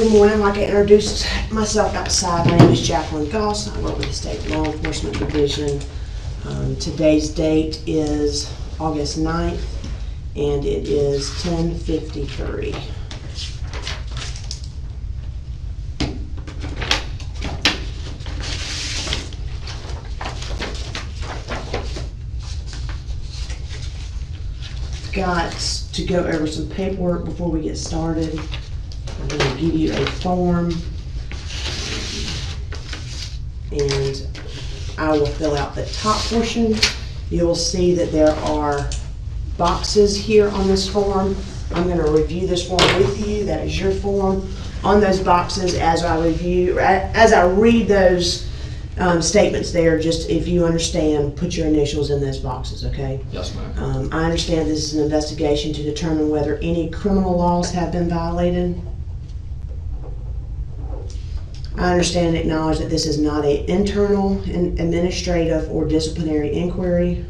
Good morning. Like I introduced myself outside, my name is Jacqueline Goss. I work with the State Law Enforcement Division. Today's date is August 9th, and it is 10:53. Got to go over some paperwork before we get started. I'm going to give you a form, and I will fill out the top portion. You'll see that there are boxes here on this form. I'm going to review this form with you. That is your form. On those boxes, as I read those statements there, just if you understand, put your initials in those boxes, okay? Yes, ma'am. I understand this is an investigation to determine whether any criminal laws have been violated. I understand and acknowledge that this is not an internal, administrative, or disciplinary inquiry.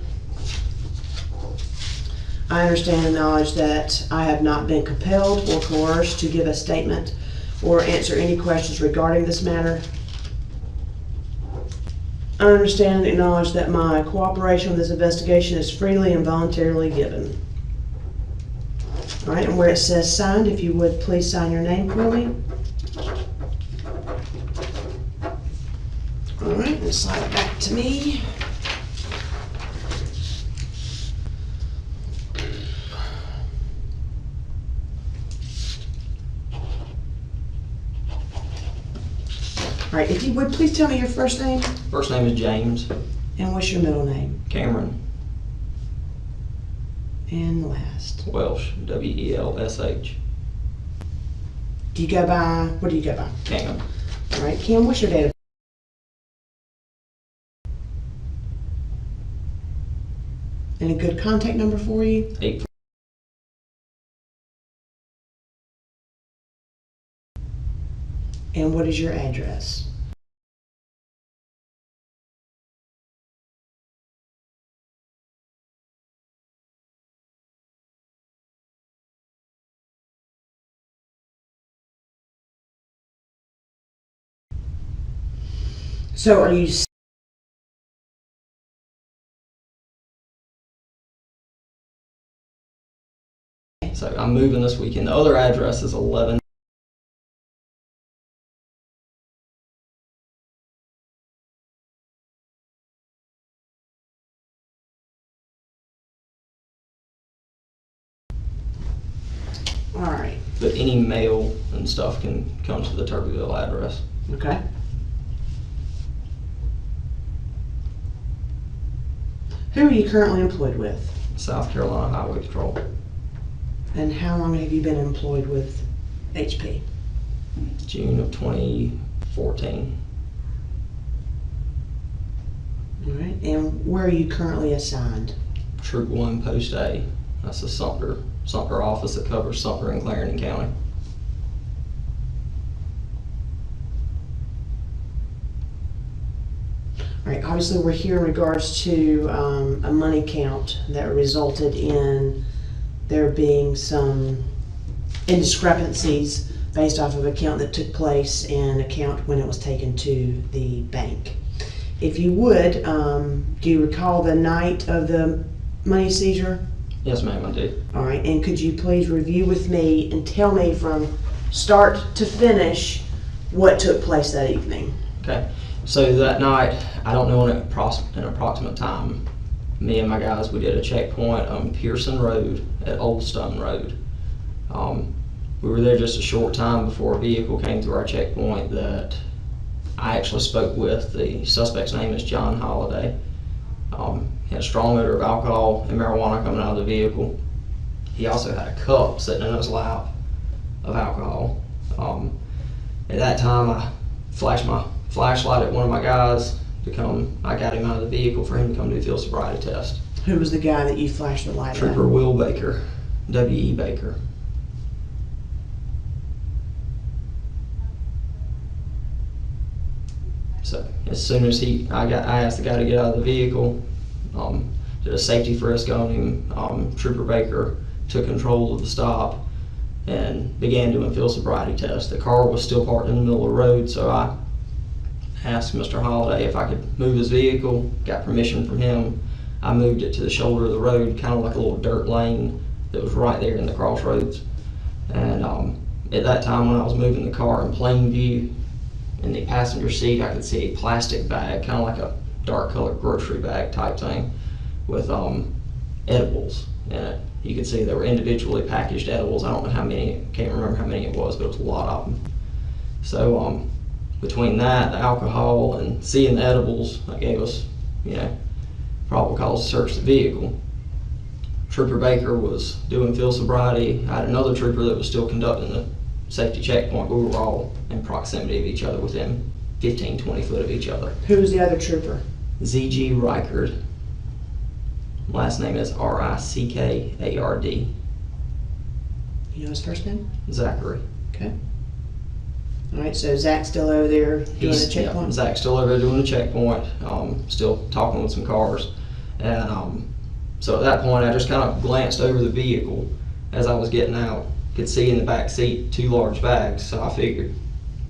I understand and acknowledge that I have not been compelled or coerced to give a statement or answer any questions regarding this matter. I understand and acknowledge that my cooperation with this investigation is freely and voluntarily given. All right, and where it says signed, if you would please sign your name for me. All right, and slide it back to me. All right, if you would please tell me your first name. First name is James. And what's your middle name? Cameron. And last. Welsh. W-E-L-S-H. Do you go by, what do you go by? Cam. All right, Kim, what's your date of birth? And a good contact number for you? 8. And what is your address? So are you So I'm moving this weekend. The other address is 11. all right? But any mail and stuff can come to the Turbyville address. Okay. Who are you currently employed with? South Carolina Highway Patrol. And how long have you been employed with HP? June of 2014. All right. And where are you currently assigned? Troop 1, Post A. That's the Sumter office that covers Sumter and Clarendon County. All right, obviously we're here in regards to a money count that resulted in there being some discrepancies based off of a count that took place and a count when it was taken to the bank. If you would, do you recall the night of the money seizure? Yes, ma'am, I do. All right, and could you please review with me and tell me from start to finish what took place that evening? Okay. So that night, I don't know an approximate time, me and my guys, we did a checkpoint on Pearson Road at Old Stone Road. We were there just a short time before a vehicle came through our checkpoint that I actually spoke with. The suspect's name is John Holliday. He had a strong odor of alcohol and marijuana coming out of the vehicle. He also had a cup sitting in his lap of alcohol. At that time, I flashed my flashlight at one of my guys to come. I got him out of the vehicle for him to come do a field sobriety test. Who was the guy that you flashed the light at? Trooper Will Baker, W.E. Baker. So as soon as I asked the guy to get out of the vehicle, did a safety frisk on him. Trooper Baker took control of the stop, and began doing field sobriety tests. The car was still parked in the middle of the road, so I asked Mr. Holliday if I could move his vehicle, got permission from him. I moved it to the shoulder of the road, kind of like a little dirt lane that was right there in the crossroads. And at that time when I was moving the car in plain view, in the passenger seat I could see a plastic bag, kind of like a dark colored grocery bag type thing, with edibles in it. You could see they were individually packaged edibles. I don't know how many, can't remember how many it was, but it was a lot of them. So between that, the alcohol, and seeing the edibles, that gave us, probable cause to search the vehicle. Trooper Baker was doing field sobriety. I had another trooper that was still conducting the safety checkpoint, but we were all in proximity of each other, within 15, 20 foot of each other. Who was the other trooper? ZG Reichard. Last name is Rickard. You know his first name? Zachary. Okay. All right, so Zach's still over there doing a checkpoint? Yeah, Zach's still over there doing the checkpoint, still talking with some cars. And so at that point, I just kind of glanced over the vehicle as I was getting out. Could see in the back seat 2 large bags, so I figured,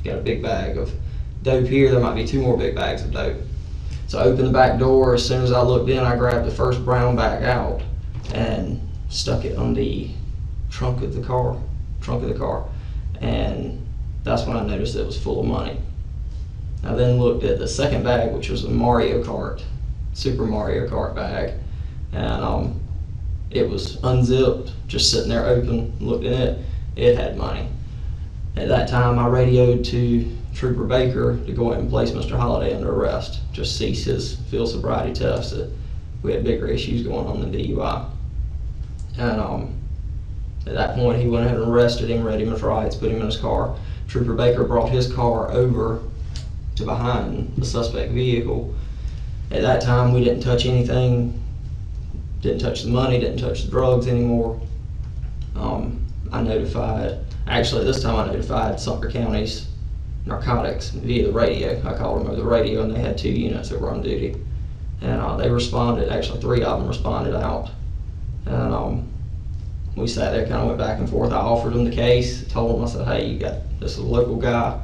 got a big bag of dope here, there might be 2 more big bags of dope. So I opened the back door. As soon as I looked in, I grabbed the first brown bag out and stuck it on the trunk of the car, and that's when I noticed it was full of money. I then looked at the second bag, which was a Super Mario Kart bag, and it was unzipped, just sitting there open. Looked in it, it had money. At that time, I radioed to Trooper Baker to go ahead and place Mr. Holliday under arrest, just cease his field sobriety test. We had bigger issues going on than DUI. And at that point, he went ahead and arrested him, read him his rights, put him in his car. Trooper Baker brought his car over to behind the suspect vehicle. At that time, we didn't touch anything, didn't touch the money, didn't touch the drugs anymore. Actually this time I notified Sumter County's narcotics via the radio. I called them over the radio, and they had 2 units that were on duty. And they responded, actually 3 of them responded out. And we sat there, kind of went back and forth. I offered them the case, told them, I said, hey, this is a local guy,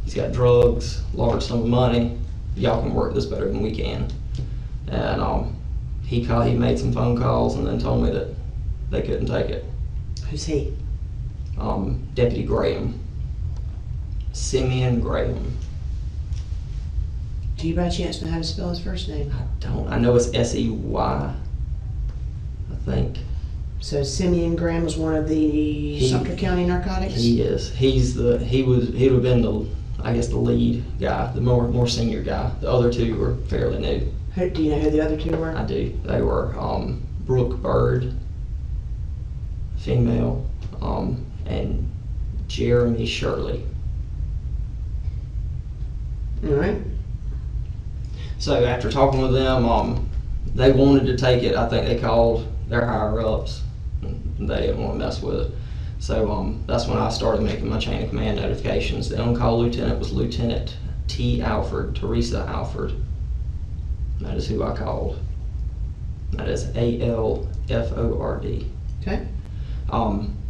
he's got drugs, large sum of money, y'all can work this better than we can. And he made some phone calls and then told me that they couldn't take it. Who's he? Deputy Graham. Simeon Graham. Do you by chance know how to spell his first name? I don't. I know it's S-E-Y, I think. So Simeon Graham was one of the Sumter County narcotics? He is. He would have been the lead guy, the more senior guy. The other 2 were fairly new. Do you know who the other 2 were? I do. They were Brooke Bird, female, and Jeremy Shirley. All right. So after talking with them, they wanted to take it. I think they called their higher ups, and they didn't want to mess with it. So that's when I started making my chain of command notifications. The on-call lieutenant was Lieutenant T. Alford, Teresa Alford. That is who I called. That is A-L-F-O-R-D. Okay.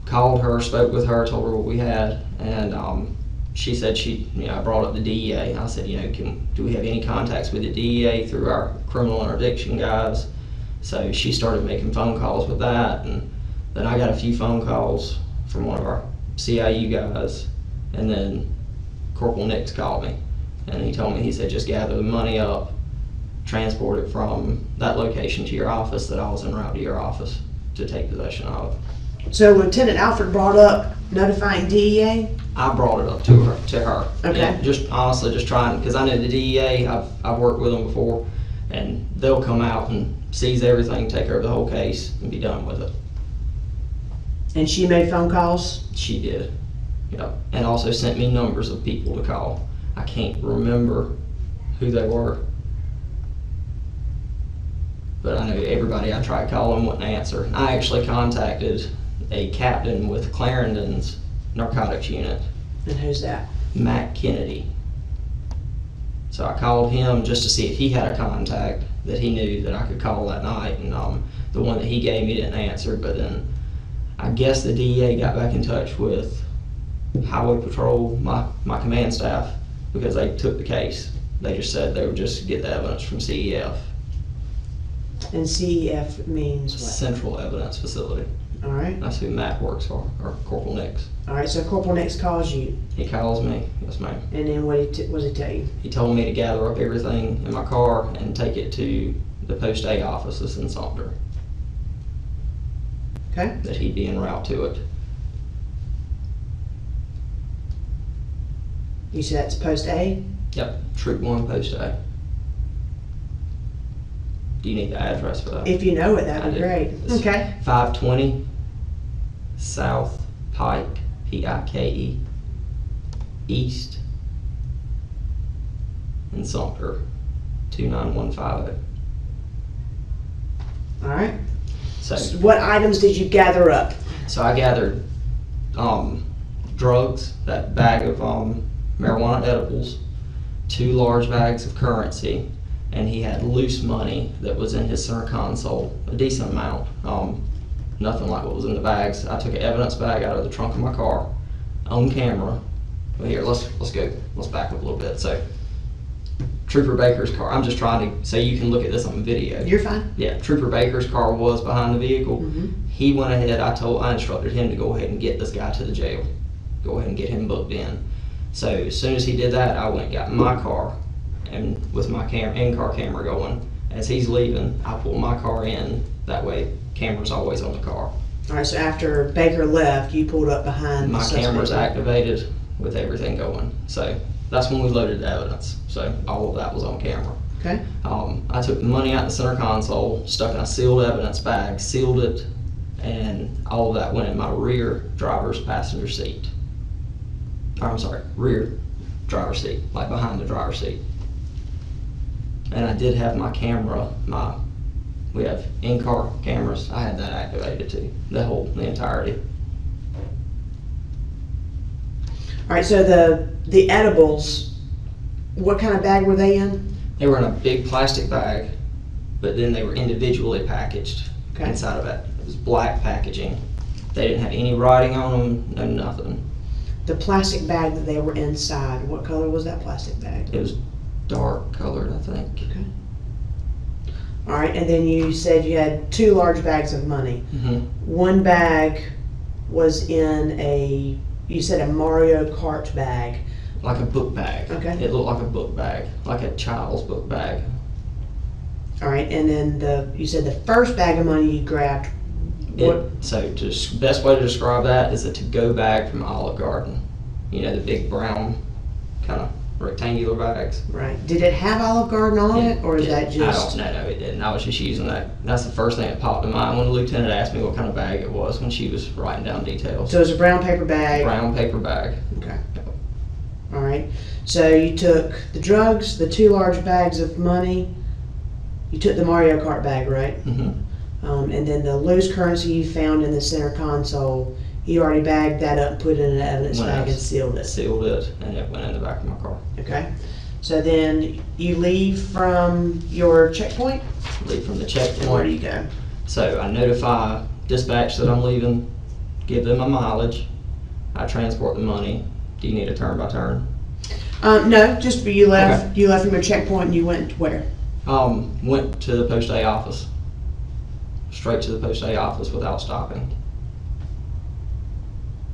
Called her, spoke with her, told her what we had, and she said I brought up the DEA. I said, do we have any contacts with the DEA through our criminal interdiction guys? So she started making phone calls with that, and then I got a few phone calls from one of our CIU guys, and then Corporal Nix called me, and he told me, he said, just gather the money up, transport it from that location to your office, that I was en route to your office to take possession of. So Lieutenant Alford brought up notifying DEA? I brought it up to her. Okay. And just honestly, just trying, because I know the DEA, I've worked with them before, and they'll come out and seize everything, take over the whole case, and be done with it. And she made phone calls? She did. Yep. And also sent me numbers of people to call. I can't remember who they were, but I know everybody I tried calling wouldn't answer. I actually contacted a captain with Clarendon's narcotics unit. And who's that? Matt Kennedy. So I called him just to see if he had a contact that he knew that I could call that night, and the one that he gave me didn't answer, but then I guess the DEA got back in touch with Highway Patrol, my command staff, because they took the case. They just said they would just get the evidence from CEF. And CEF means what? Central Evidence Facility. All right. That's who Matt works for, or Corporal Nix. All right, so Corporal Nix calls you, He calls me, yes ma'am. and then what does he tell you? He told me to gather up everything in my car and take it to the Post A offices in Sumter, Okay. that he'd be en route to it. You said that's Post A? Yep, Troop 1, Post A. Do you need the address for that? If you know it, that'd I be do. great. It's Okay. 520 South Pike, Pike, East, in Sumter, 29150. All right. So, So what items did you gather up? so I gathered drugs, that bag of marijuana edibles, 2 large bags of currency, and he had loose money that was in his center console, a decent amount. Nothing like what was in the bags. I took an evidence bag out of the trunk of my car, on camera. Well, here, let's go. Let's back up a little bit. So, Trooper Baker's car. I'm just trying to so you can look at this on video. You're fine. Yeah, Trooper Baker's car was behind the vehicle. Mhm. He went ahead. I instructed him to go ahead and get this guy to the jail. Go ahead and get him booked in. So as soon as he did that, I went and got in my car, and with my in-car camera going. As he's leaving, I pull my car in. That way, camera's always on the car. All right, so after Baker left, you pulled up behind My the suspect. camera's activated with everything going. So that's when we loaded the evidence. So all of that was on camera. Okay. I took the money out the center console, stuck in a sealed evidence bag, sealed it, and all of that went in my rear driver's passenger seat. Or, I'm sorry, rear driver's seat, like behind the driver's seat. And I did have my camera, we have in-car cameras, I had that activated too, the entirety. All right, so the edibles, what kind of bag were they in? They were in a big plastic bag, but then they were individually packaged Okay. inside of it. It was black packaging. They didn't have any writing on them, no nothing. The plastic bag that they were inside, what color was that plastic bag? It was dark colored, I think. Okay. All right, and then you said you had 2 large bags of money. Mm-hmm. One bag was in you said a Mario Kart bag. Like a book bag. Okay. It looked like a book bag, like a child's book bag. All right, and then you said the first bag of money you grabbed. Best way to describe that is a to-go bag from Olive Garden. You know, the big brown kind of rectangular bags. Right. Did it have Olive Garden on it, or is that just? I don't know. No, it didn't. I was just using that. That's the first thing that popped in mind when the lieutenant asked me what kind of bag it was when she was writing down details. So it was a brown paper bag. Brown paper bag. Okay. All right. So you took the drugs, the 2 large bags of money. You took the Mario Kart bag, right? Mm-hmm. And then the loose currency you found in the center console, you already bagged that up, put it in an evidence bag, and sealed it. Sealed it, and it went in the back of my car. Okay. So then you leave from your checkpoint. Leave from the And checkpoint. where do you go? So I notify dispatch that I'm leaving, give them my mileage, I transport the money. Do you need a turn by turn? No, just you left. Okay. You left from your checkpoint and you went where? Went to the Post A office. Straight to the Post A office without stopping.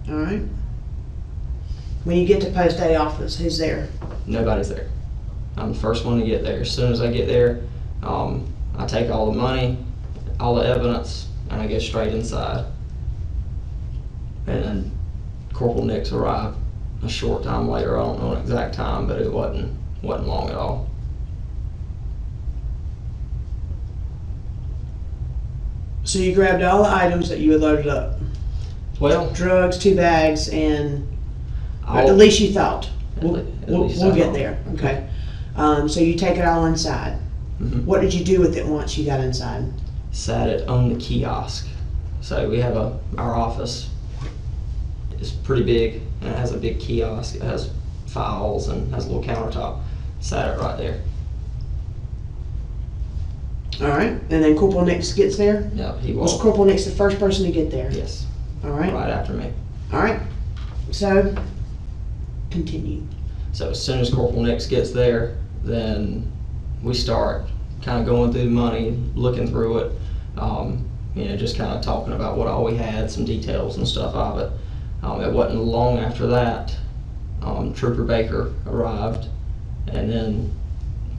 All right. When you get to Post A office, who's there? Nobody's there. I'm the first one to get there. As soon as I get there, I take all the money, all the evidence, and I go straight inside. And then Corporal Nix arrived a short time later. I don't know an exact time, but it wasn't long at all. So you grabbed all the items that you had loaded up. Well, Drugs, 2 bags, and I'll- at least you thought. At We'll, least we'll I get thought. there. Okay. So you take it all inside. Mhm. What did you do with it once you got inside? Sat it on the kiosk. So we have our office is pretty big, and it has a big kiosk. It has files and has a little countertop. Sat it right there. All right. And then Corporal Nix gets there? Yep, he Was walked. Corporal Nix the first person to get there? Yes. All right. right after me. All right. So, continue. So as soon as Corporal Nix gets there, then we start kind of going through the money, looking through it, just kind of talking about what all we had, some details and stuff of it. It wasn't long after that, Trooper Baker arrived, and then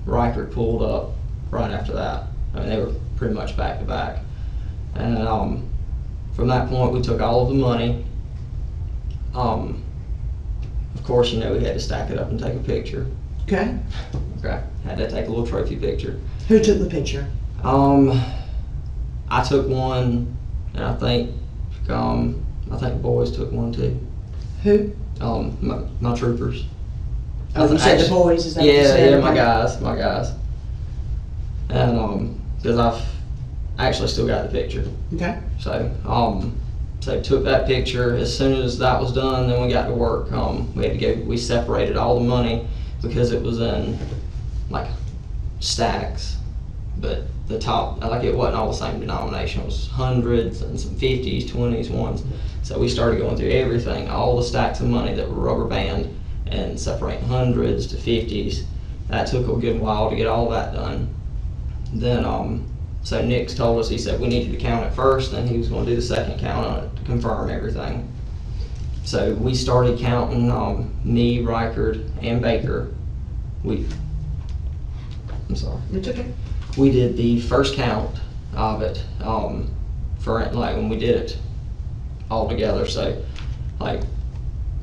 Reichert pulled up right after that. I mean, they were pretty much back to back. And from that point, we took all of the money. Of course, we had to stack it up and take a picture. Okay. Okay. Had to take a little trophy picture. Who took the picture? I took one, and I think the boys took one too. Who? My troopers. Oh, you said the boys? Is that what you said? Yeah, my guys. And because I actually still got the picture. Okay. So took that picture. As soon as that was done, then we got to work. We separated all the money because it was in like stacks, but the top, like, it wasn't all the same denomination. It was hundreds and some 50s, 20s, ones. So we started going through everything, all the stacks of money that were rubber band, and separating hundreds to 50s. That took a good while to get all that done. Then so Nix told us, he said we needed to count it first, then he was going to do the second count on it to confirm everything. So we started counting, me, Reichert, and Baker. I'm sorry. It's okay. We did the first count of it, for like when we did it all together. So like,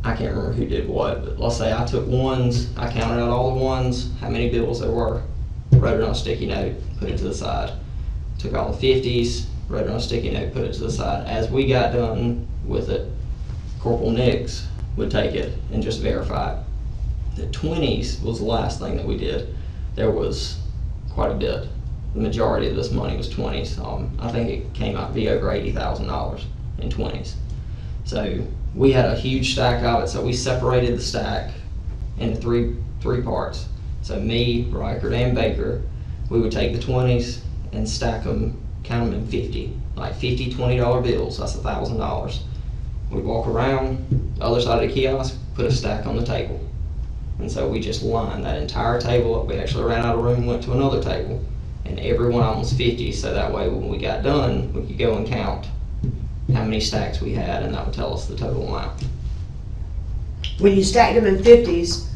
I can't remember who did what, but let's say I took ones, I counted out all the ones, how many bills there were, wrote it on a sticky note, put it to the side. Took all the 50s, wrote it on a sticky note, put it to the side. As we got done with it, Corporal Nix would take it and just verify it. The 20s was the last thing that we did. There was quite a bit. The majority of this money was 20s. I think it came out to be over $80,000 in 20s. So we had a huge stack of it, so we separated the stack into three parts. So me, Reichert, and Baker, we would take the 20s and stack them, count them in 50, like 50 $20 bills, that's $1,000. We'd walk around the other side of the kiosk, put a stack on the table. And so we just lined that entire table up. We actually ran out of room and went to another table, and every one of them was 50, so that way when we got done, we could go and count how many stacks we had, and that would tell us the total amount. When you stacked them in 50s,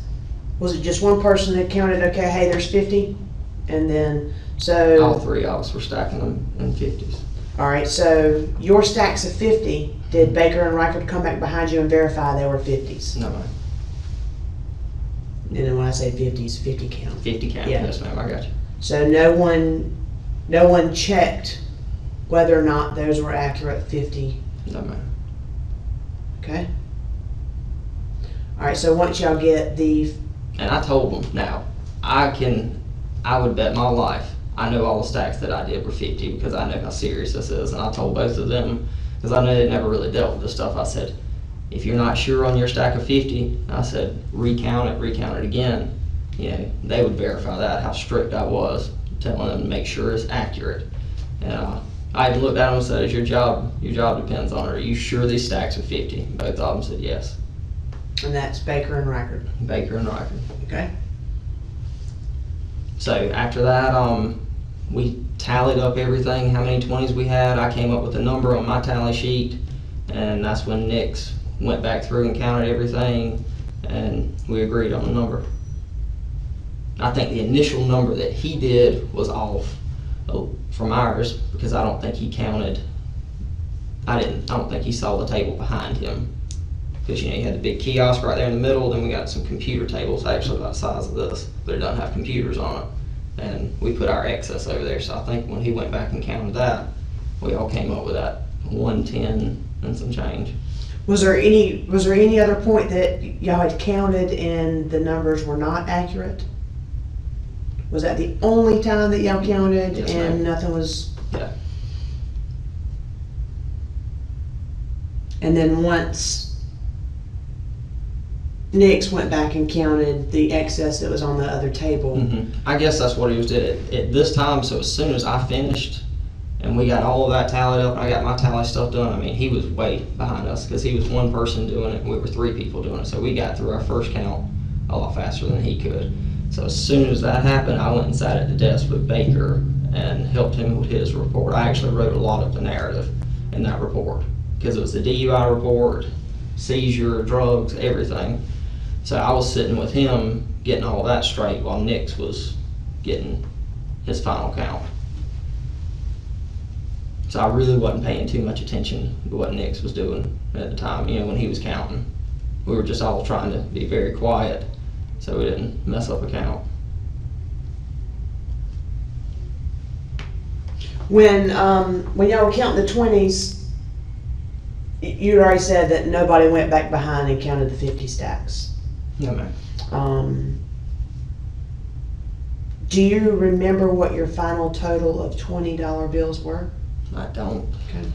was it just one person that counted, okay, hey, there's 50? And then, so... All three of us were stacking them in 50s. All right, so your stacks of 50, did Baker and Reichert come back behind you and verify they were 50s? No, ma'am. And then when I say 50s, 50 count. 50 count, Yeah. yes ma'am, I got you. So no one checked whether or not those were accurate 50, No, ma'am. okay? All right, so once y'all get the, And I told them, now, I would bet my life, I know all the stacks that I did were 50 because I know how serious this is. And I told both of them, because I know they never really dealt with this stuff, I said, if you're not sure on your stack of 50, I said, recount it again. They would verify that, how strict I was, telling them to make sure it's accurate. And I even looked at them and said, is your job depends on it. Are you sure these stacks are 50? Both of them said yes. and that's Baker and Reichert, Baker and Reichert. okay? So after that, we tallied up everything, how many 20s we had. I came up with a number on my tally sheet, and that's when Nix went back through and counted everything, and we agreed on the number. I think the initial number that he did was off from ours because I don't think he counted. I don't think he saw the table behind him because you had the big kiosk right there in the middle. Then we got some computer tables actually about the size of this, but it doesn't have computers on it. And we put our excess over there. So I think when he went back and counted that, we all came up with that 110 and some change. Was there any other point that y'all had counted and the numbers were not accurate? Was that the only time that y'all counted? Yes, and ma'am. nothing was? Yeah. And then once Nix went back and counted the excess that was on the other table. I guess that's what he was did at this time. So as soon as I finished And we got all of that tallied up, and I got my tally stuff done. I mean, he was way behind us because he was one person doing it, and we were 3 people doing it. So we got through our first count a lot faster than he could. So as soon as that happened, I went and sat at the desk with Baker and helped him with his report. I actually wrote a lot of the narrative in that report because it was the DUI report, seizure, drugs, everything. So I was sitting with him getting all that straight while Nix was getting his final count. So I really wasn't paying too much attention to what Nix was doing at the time, you know, when he was counting. We were just all trying to be very quiet so we didn't mess up a count. When y'all were counting the 20s, you already said that nobody went back behind and counted the 50 stacks. No, ma'am. Do you remember what your final total of $20 bills were? I don't. Okay.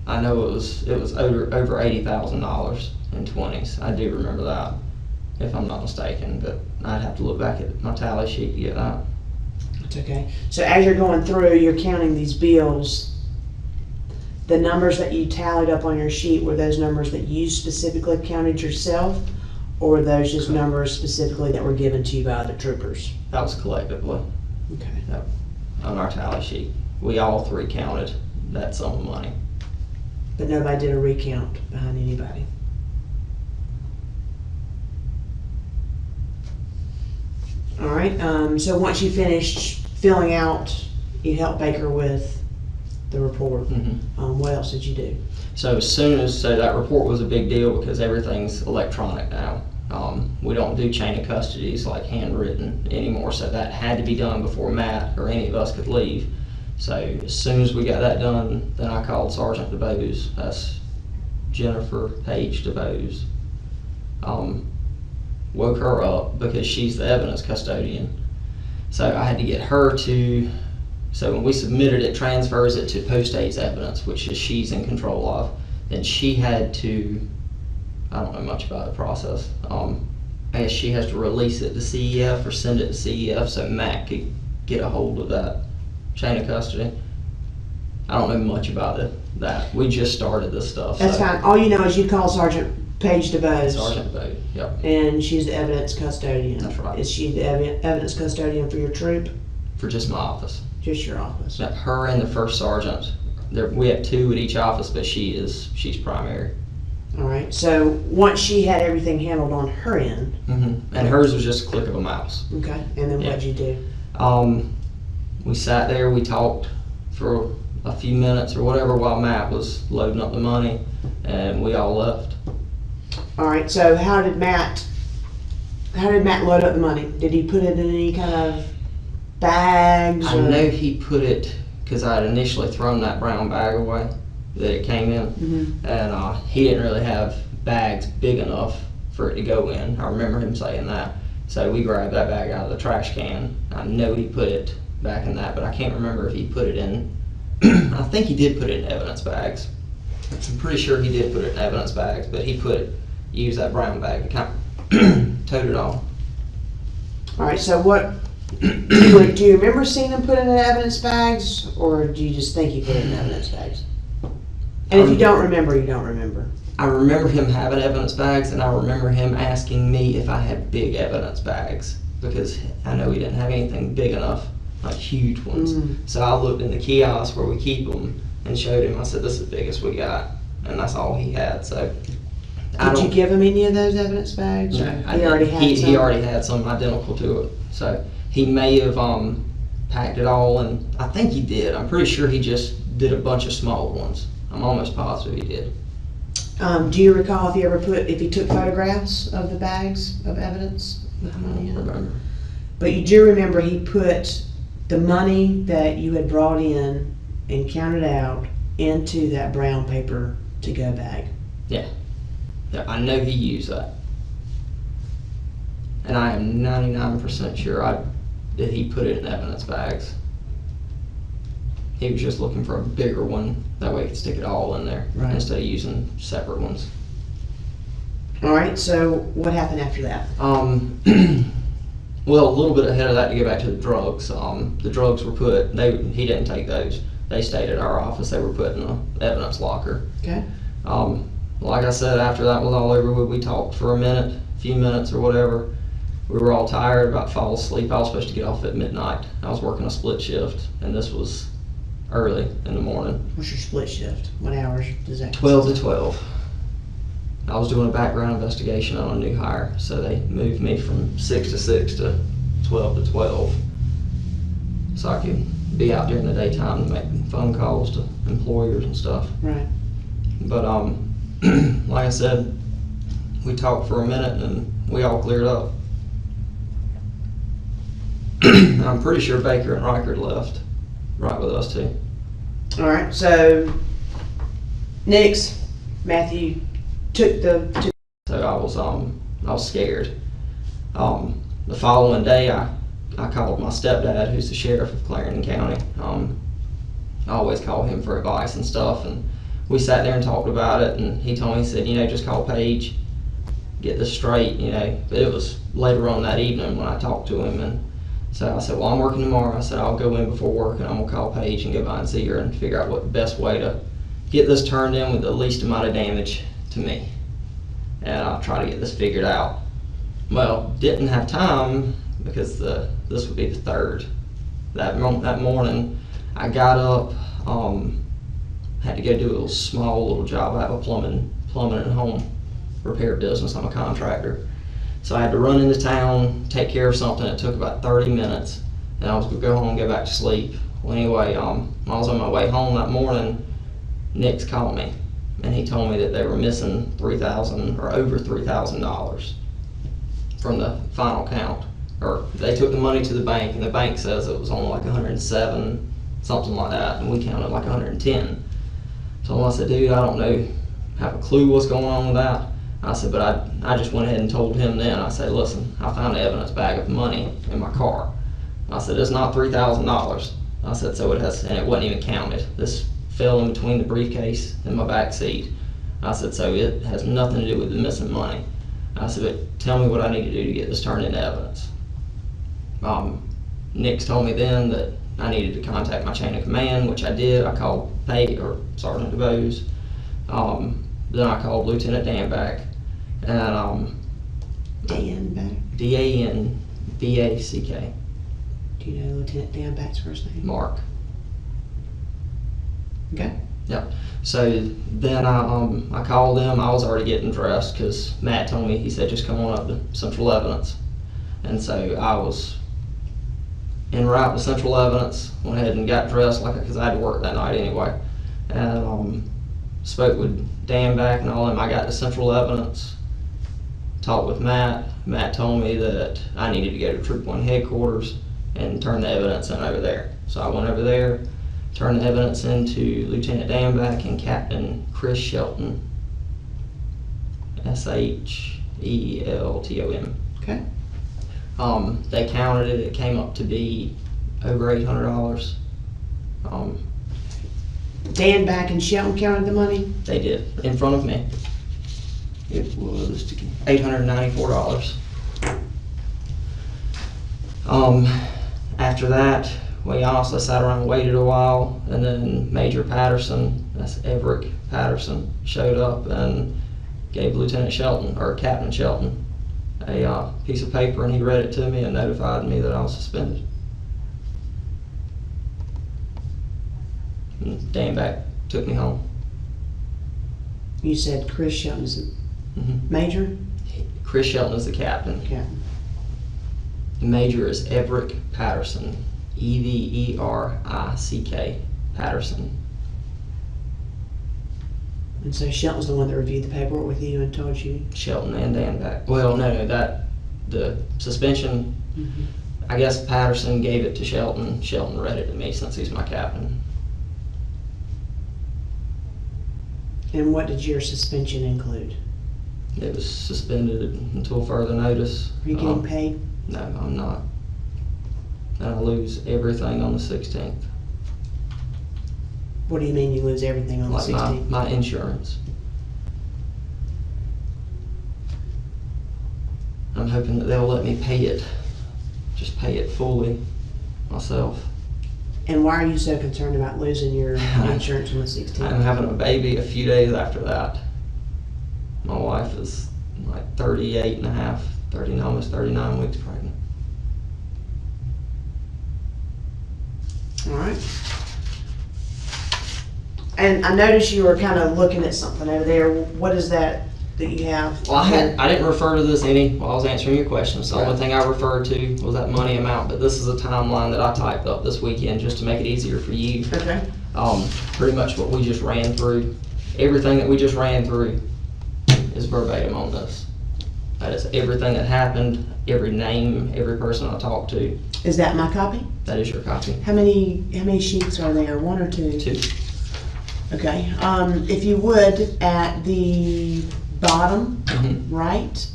I know it was over $80,000 in 20s. I do remember that, if I'm not mistaken, but I'd have to look back at my tally sheet to get that. That's okay. So as you're going through, you're counting these bills. The numbers that you tallied up on your sheet, were those numbers that you specifically counted yourself, or were those just numbers specifically that were given to you by the troopers? That was collectively. Okay. Yep. On our tally sheet. We all 3 counted that sum of money. But nobody did a recount behind anybody. All right, so once you finished filling out, you helped Baker with the report. Mm-hmm. What else did you do? So as soon as, so that report was a big deal because everything's electronic now. We don't do chain of custodies like handwritten anymore, so that had to be done before Matt or any of us could leave. So as soon as we got that done, then I called Sergeant DeBose, that's Jennifer Page DeBose. Woke her up because she's the evidence custodian. So I had to get her to, so when we submitted it, transfers it to post-haste evidence, which is she's in control of. Then she had to, I don't know much about the process. I guess she has to release it to CEF or send it to CEF so Matt could get a hold of that chain of custody. I don't know much about that. We just started this stuff. That's fine. All you know is you call Sergeant Page DeBose. Sergeant DeBose, yep. And she's the evidence custodian. That's right. Is she the evidence custodian for your troop? For just my office. Just your office. Yep, her and the first sergeant. We have 2 at each office, but she's primary. All right. So once she had everything handled on her end. Mm-hmm. And hers was just a click of a mouse. Okay. And then what'd you do? We sat there, we talked for a few minutes or whatever while Matt was loading up the money, and we all left. All right. So how did Matt load up the money? Did he put it in any kind of bags? I know he put it, because I had initially thrown that brown bag away that it came in, Mm-hmm. and he didn't really have bags big enough for it to go in. I remember him saying that. So we grabbed that bag out of the trash can. I know he put it back in that, but I can't remember if he put it in, I think he did put it in evidence bags. I'm pretty sure he did put it in evidence bags, but he used that brown bag to kind of tote it on. All right. So what? Do you remember seeing him put it in evidence bags, or do you just think he put it in evidence bags? And if you don't remember, you don't remember. I remember him having evidence bags, and I remember him asking me if I had big evidence bags, because I know he didn't have anything big enough, like huge ones. So I looked in the kiosk where we keep them and showed him. I said, "This is the biggest we got," and that's all he had. So Did you give him any of those evidence bags? No, He already had some? He already had some identical to it. So he may have packed it all, and I think he did. I'm pretty sure he just did a bunch of smaller ones. I'm almost positive he did. Do you recall if he took photographs of the bags of evidence with the money in it? Remember. But you do remember he put the money that you had brought in and counted out into that brown paper to-go bag. Yeah, I know he used that. And I am 99% sure that he put it in evidence bags. He was just looking for a bigger one, that way he could stick it all in there, Right. instead of using separate ones. All right, so what happened after that? Well, a little bit ahead of that to get back to the drugs. The drugs were he didn't take those. They stayed at our office. They were put in the evidence locker. Okay. Like I said, after that was all over, we talked for a few minutes or whatever. We were all tired, about to fall asleep. I was supposed to get off at midnight. I was working a split shift, and this was early in the morning. What's your split shift? What hours does that? 12 to 12. I was doing a background investigation on a new hire, so they moved me from 6 to 6 to 12 to 12, so I could be out during the daytime to make phone calls to employers and stuff. Right. But like I said, we talked for a minute and we all cleared up. I'm pretty sure Baker and Reichard left right with us too. All right. So next, Matthew took the. So I was scared. The following day, I called my stepdad, who's the sheriff of Clarendon County. I always call him for advice and stuff, and we sat there and talked about it, and he told me, he said, just call Paige, get this straight, But it was later on that evening when I talked to him, and so I said, well, I'm working tomorrow. I said, I'll go in before work, and I'm gonna call Paige and go by and see her and figure out what the best way to get this turned in with the least amount of damage to me, and I'll try to get this figured out. Well, didn't have time because this would be the third. That morning, I got up, had to go do a little job. I have a plumbing and home repair business. I'm a contractor. So I had to run into town, take care of something. It took about 30 minutes, and I was gonna go home and go back to sleep. Well, anyway, I was on my way home that morning. Nick's called me, and he told me that they were missing $3,000 or over $3,000 from the final count. Or they took the money to the bank, and the bank says it was only like 107, something like that, and we counted like 110. So I said, dude, I don't know, have a clue what's going on with that. I said, but I just went ahead and told him then. I said, listen, I found an evidence bag of money in my car. I said, it's not $3,000. I said, so it has, and it wasn't even counted. This fell in between the briefcase and my back seat. I said, so it has nothing to do with the missing money. I said, but tell me what I need to do to get this turned into evidence. Nick's told me then that I needed to contact my chain of command, which I did. I called Sergeant DeVos. Then I called Lieutenant Danback, and Danback. D-A-N-B-A-C-K. Do you know Lieutenant Danback's first name? Mark. Okay. Yep. So then I called them. I was already getting dressed because Matt told me, he said, just come on up to Central Evidence. And so I was en route to Central Evidence, went ahead and got dressed because I had to work that night anyway. And spoke with Dan back and all them. I got to Central Evidence, talked with Matt. Matt told me that I needed to go to Troop 1 headquarters and turn the evidence in over there. So I went over there, turned the evidence into Lieutenant Danback and Captain Chris Shelton, S-H-E-L-T-O-M. Okay. They counted it. It came up to be over $800. Danback and Shelton counted the money? They did, in front of me. It was $894. After that, we honestly sat around and waited a while, and then Major Patterson, that's Everett Patterson, showed up and gave Lieutenant Shelton, or Captain Shelton, a piece of paper, and he read it to me and notified me that I was suspended. And Danback took me home. You said Chris Shelton's the major? Chris Shelton is the captain. Captain. The major is Everett Patterson, E-V-E-R-I-C-K, Patterson. And so Shelton's the one that reviewed the paperwork with you and told you? Shelton and Danback. Well, no, the suspension, I guess Patterson gave it to Shelton. Shelton read it to me since he's my captain. And what did your suspension include? It was suspended until further notice. Are you getting paid? No, I'm not. And I lose everything on the 16th. What do you mean you lose everything on the 16th? My insurance. I'm hoping that they'll let me pay it. Just pay it fully myself. And why are you so concerned about losing your insurance on the 16th? I'm having a baby a few days after that. My wife is like 38 and a half, almost 39 weeks pregnant. All right. And I noticed you were kind of looking at something over there. What is that you have? Well, I didn't refer to this any while I was answering your questions. The only thing I referred to was that money amount, but this is a timeline that I typed up this weekend just to make it easier for you. Okay. Pretty much what we just ran through. Everything that we just ran through is verbatim on this. That is everything that happened, every name, every person I talked to. Is that my copy? That is your copy. How many sheets are there? One or two? Two. Okay. If you would, at the bottom right,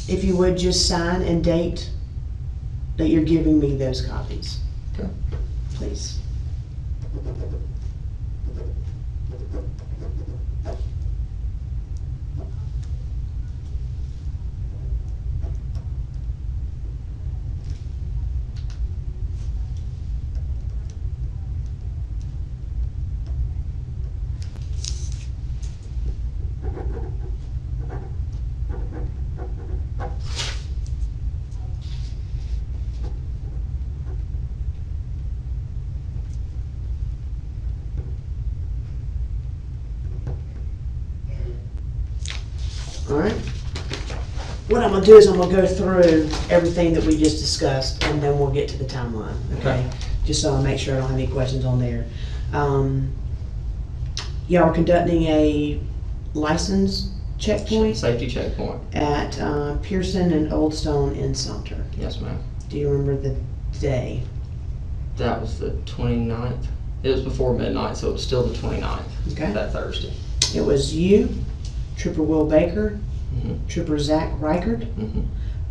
if you would just sign and date that you're giving me those copies. Okay. Please. All right. What I'm gonna do is I'm gonna go through everything that we just discussed, and then we'll get to the timeline. Okay. Just so I make sure I don't have any questions on there. Y'all are conducting a license checkpoint Safety checkpoint. at Pearson and Old Stone in Sumter. Yes, ma'am. Do you remember the day? That was the 29th. It was before midnight, so it was still the 29th. Okay. That Thursday. It was you, Trooper Will Baker, Mm-hmm. Trooper Zach Reichard. Mm-hmm.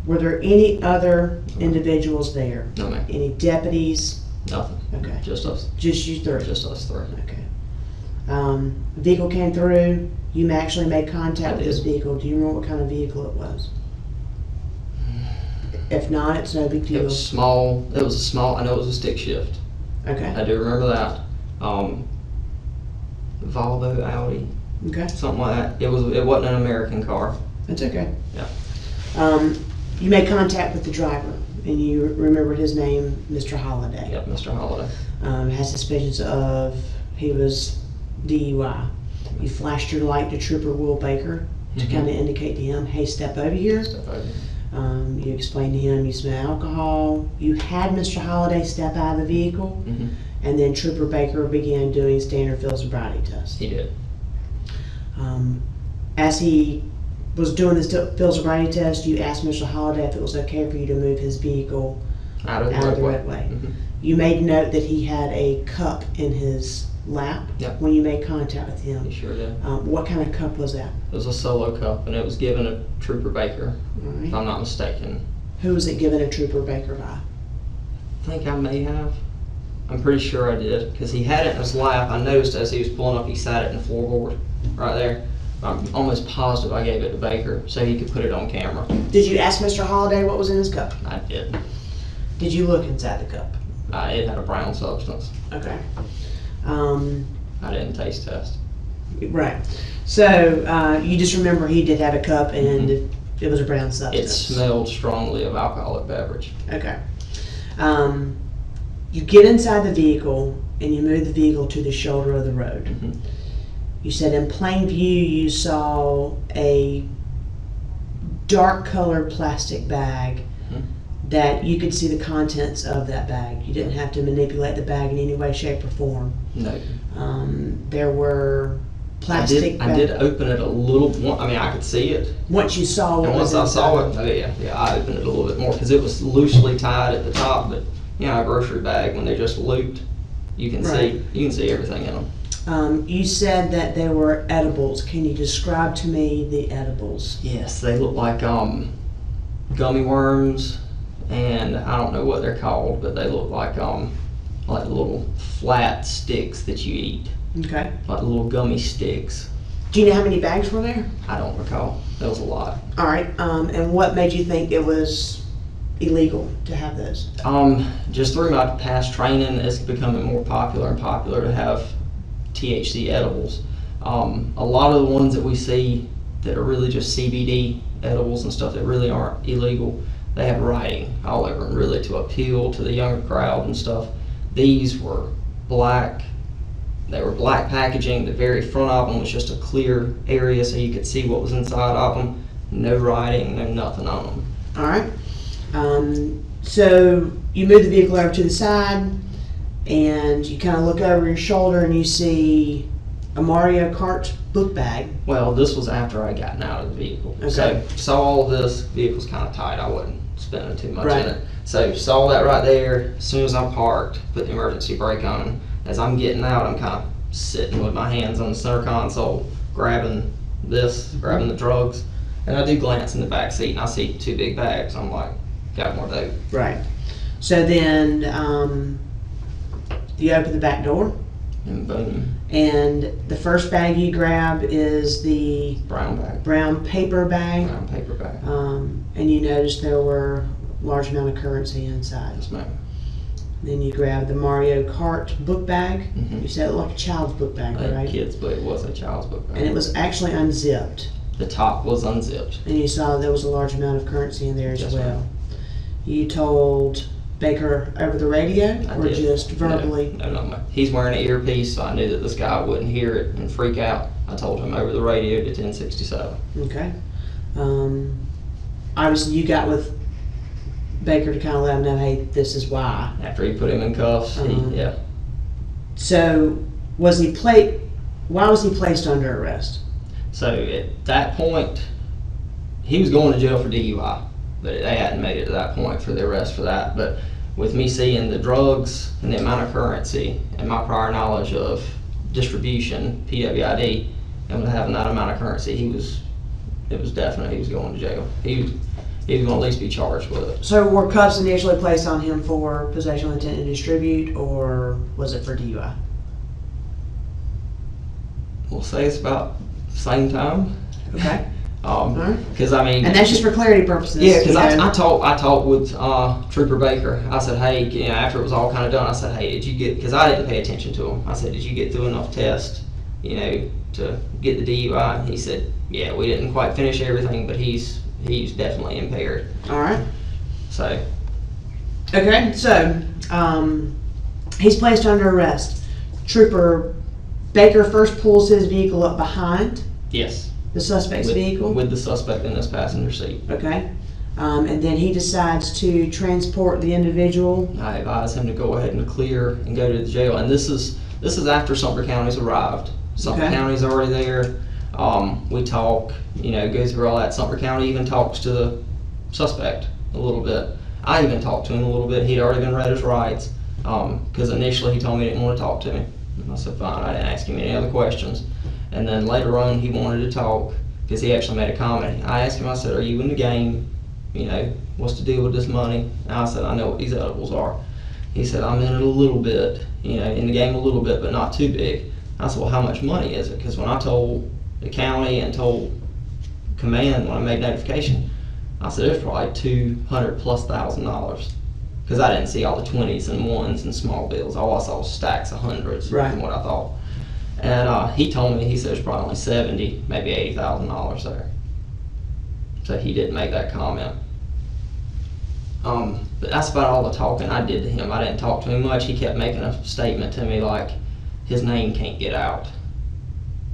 Were there any other individuals there? No, ma'am. Any deputies? Nothing. Okay. Just us. Just you three? Just us three. Okay. Vehicle came through. You actually made contact with this vehicle. Do you remember what kind of vehicle it was? If not, it's no big deal. It was small. It was a small. I know it was a stick shift. Okay. I do remember that. Volvo, Audi, Okay. something like that. It wasn't an American car. That's okay. Yeah. You made contact with the driver, and you remembered his name, Mr. Holliday. Yep, Mr. Holliday. Has suspicions of he was DUI. You flashed your light to Trooper Will Baker to Mhm. kind of indicate to him, hey, step over here. Step over. You explained to him you smell alcohol. You had Mr. Holliday step out of the vehicle, Mm-hmm. and then Trooper Baker began doing standard field sobriety tests. He did. As he was doing this field sobriety test, you asked Mr. Holliday if it was okay for you to move his vehicle Out of the out of the roadway. roadway. Mm-hmm. You made note that he had a cup in his lap Yep. when you made contact with him. He sure did. What kind of cup was that? It was a solo cup, and it was given to Trooper Baker, All if right. I'm not mistaken. Who was it given a Trooper Baker by? I think I may have. I'm pretty sure I did, because he had it in his lap. I noticed as he was pulling up, he sat it in the floorboard right there. I'm almost positive I gave it to Baker so he could put it on camera. Did you ask Mr. Holliday what was in his cup? I did. Did you look inside the cup? It had a brown substance. Okay. I didn't taste test. Right. So you just remember he did have a cup and it was a brown It substance. smelled strongly of alcoholic beverage. Okay. You get inside the vehicle and you move the vehicle to the shoulder of the road. Mm-hmm. You said in plain view you saw a dark colored plastic bag that you could see the contents of that bag. You didn't have to manipulate the bag in any way, shape, or form. No. There were plastic I did open it a little more. I mean, I could see it. Once you saw what And was once I saw inside. it, I opened it a little bit more because it was loosely tied at the top. But you know, a grocery bag when they're just looped, you can Right. see everything in them. You said that they were edibles. Can you describe to me the edibles? Yes, they look like gummy worms, and I don't know what they're called, but they look like little flat sticks that you eat, Okay. like little gummy sticks. Do you know how many bags were there? I don't recall. That was a lot. All right. And what made you think it was illegal to have those? Just through my past training, it's becoming more popular and popular to have THC edibles. A lot of the ones that we see that are really just CBD edibles and stuff that really aren't illegal, they have writing all over them, really to appeal to the younger crowd and stuff. These were black. They were black packaging. The very front of them was just a clear area so you could see what was inside of them. No writing, no nothing on them. All right. So you move the vehicle over to the side, and you kind of look over your shoulder, and you see a Mario Kart book bag. Well, this was after I gotten out of the vehicle. Okay. So saw all this. Vehicle's kind of tight. I wasn't spending too much Right. in it. So saw that right there. As soon as I parked, put the emergency brake on. As I'm getting out, I'm kind of sitting with my hands on the center console, grabbing the drugs, and I do glance in the back seat, and I see 2 big bags. I'm like, got more dope. Right. So then you open the back door, And boom, and the first bag you grab is the brown bag, brown paper bag, brown paper bag. and you notice there were a large amount of currency inside. Yes, ma'am. Then you grab the Mario Kart book bag. Mhm. You said it looked like a child's book bag, Like right? kids, but it was a child's book bag. And it was actually unzipped. The top was unzipped. And you saw there was a large amount of currency in there as Yes, well. ma'am. You told Baker over the radio, I or did. just verbally? No. He's wearing an earpiece, so I knew that this guy wouldn't hear it and freak out. I told him over the radio to 1067. Okay. Obviously, you got with Baker to kind of let him know, hey, this is why. After he put him in cuffs, yeah. So, why was he placed under arrest? So at that point, he was going to jail for DUI, but they hadn't made it to that point for the arrest for that. But with me seeing the drugs and the amount of currency and my prior knowledge of distribution, PWID, and with having that amount of currency, it was definite he was going to jail. He was going to at least be charged with it. So, were cuffs initially placed on him for possession with intent to distribute, or was it for DUI? We'll say it's about the same time. Okay. Because I mean, And that's just for clarity purposes. yeah, because you know? I talked with Trooper Baker. I said, hey, after it was all kind of done, I said, hey, did you get? Because I didn't pay attention to him. I said, did you get through enough tests, to get the DUI? He said, yeah, we didn't quite finish everything, but he's definitely impaired. All right. So Okay, so he's placed under arrest. Trooper Baker first pulls his vehicle up behind yes, the suspect's vehicle. with the suspect in this passenger seat. Okay. And then he decides to transport the individual. I advise him to go ahead and clear and go to the jail. And this is after Sumter County's arrived. Sumter Okay. County's already there. We talk, go through all that. Sumter County even talks to the suspect a little bit. I even talked to him a little bit. He'd already been read his rights. Because initially he told me he didn't want to talk to me. And I said, fine, I didn't ask him any other questions. And then later on he wanted to talk because he actually made a comment. I asked him, I said, are you in the game? What's the deal with this money? And I said, I know what these edibles are. He said, I'm in it a little bit, in the game a little bit, but not too big. I said, well, how much money is it? Because when I told the county and told command when I made notification, I said, it was probably $200,000+. Because I didn't see all the 20s and 1s and small bills. All I saw was stacks of hundreds Right. from what I thought. And he told me, he said there's probably only 70, maybe $80,000 there. So he didn't make that comment. But that's about all the talking I did to him. I didn't talk to him much. He kept making a statement to me like his name can't get out.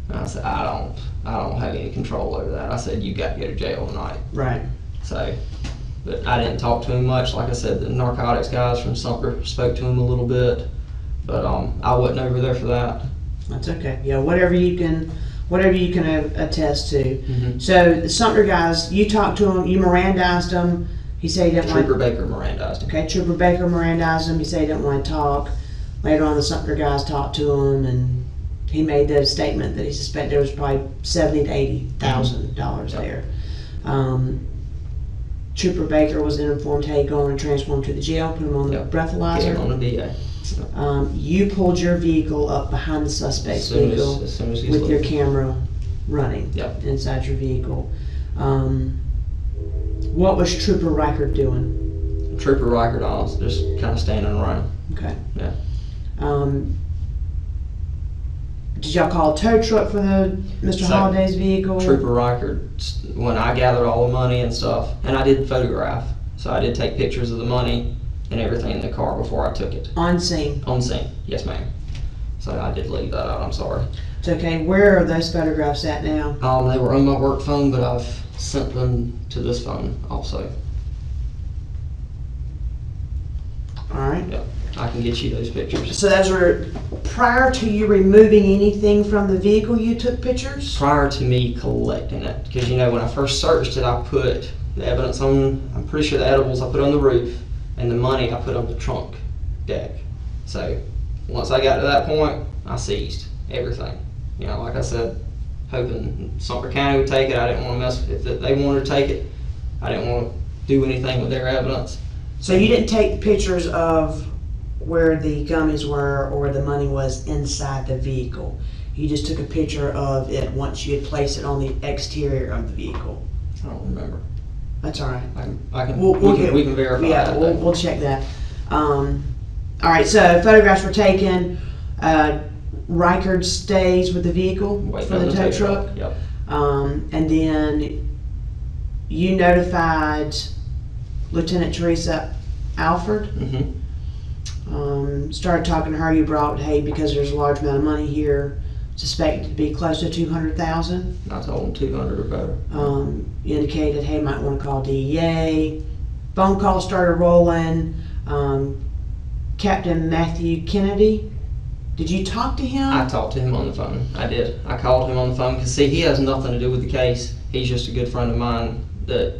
And I said, I don't have any control over that. I said, you got to go to jail tonight. Right. So, but I didn't talk to him much. Like I said, the narcotics guys from Sumter spoke to him a little bit, but I wasn't over there for that. That's okay. Yeah, whatever you can attest to. Mm-hmm. So the Sumter guys, you talked to him, you Mirandized him. He said he didn't want. Trooper Baker Mirandized him. Okay, Trooper Baker Mirandized him. He said he didn't want to talk. Later on, the Sumter guys talked to him, and he made the statement that he suspected there was probably $70,000 to $80,000 there. Trooper Baker was then informed, hey, go on and transfer him to the jail, put him on the Yep. breathalyzer. Get him on the DA. You pulled your vehicle up behind the suspect's vehicle As soon as he's with your leaving. camera running Yep. inside your vehicle. What was Trooper Reichert doing? Trooper Riker Donald's just kind of standing around. Okay. Yeah. Did y'all call a tow truck for Mr. So, Holliday's vehicle? Trooper Riker, when I gathered all the money and stuff, and I did photograph, so I did take pictures of the money and everything in the car before I took it. On scene? On scene, yes ma'am. So I did leave that out, I'm sorry. It's okay. Where are those photographs at now? They were on my work phone, but I've sent them to this phone also. All right. Yep, I can get you those pictures. So those were prior to you removing anything from the vehicle, you took pictures? Prior to me collecting it, because you know when I first searched it, I put the evidence on, I'm pretty sure the edibles I put on the roof, and the money I put on the trunk deck. So once I got to that point, I seized everything. You know, like I said, hoping Sumter County would take it. I didn't want to mess, if they wanted to take it, I didn't want to do anything with their evidence. So you didn't take pictures of where the gummies were or where the money was inside the vehicle. You just took a picture of it once you had placed it on the exterior of the vehicle. I don't remember. That's all right. We can verify yeah, that. we'll check that. All right, so photographs were taken. Reichard stays with the vehicle for the tow truck. Yep. And then you notified Lieutenant Teresa Alford. Mm-hmm. Started talking to her. You brought, hey, because there's a large amount of money here, suspected to be close to 200,000. I told them 200 or better. You indicated, hey, might want to call DEA. Phone call started rolling. Captain Matthew Kennedy, did you talk to him? I talked to him on the phone. I did. I called him on the phone because, see, he has nothing to do with the case. He's just a good friend of mine that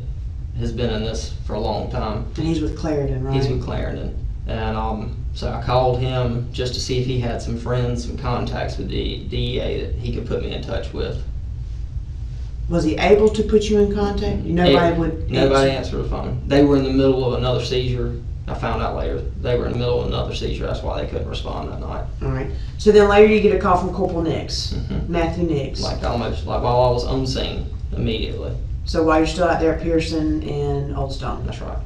has been in this for a long time. And he's with Clarendon, right? He's with Clarendon. And so I called him just to see if he had some friends, some contacts with the DEA that he could put me in touch with. Was he able to put you in contact? Nobody answered the phone. They were in the middle of another seizure. I found out later they were in the middle of another seizure. That's why they couldn't respond that night. All right. So then later you get a call from Corporal Nix, Mm-hmm. Matthew Nix. Like while I was on scene immediately. So while you're still out there at Pearson and Old Stone. That's right.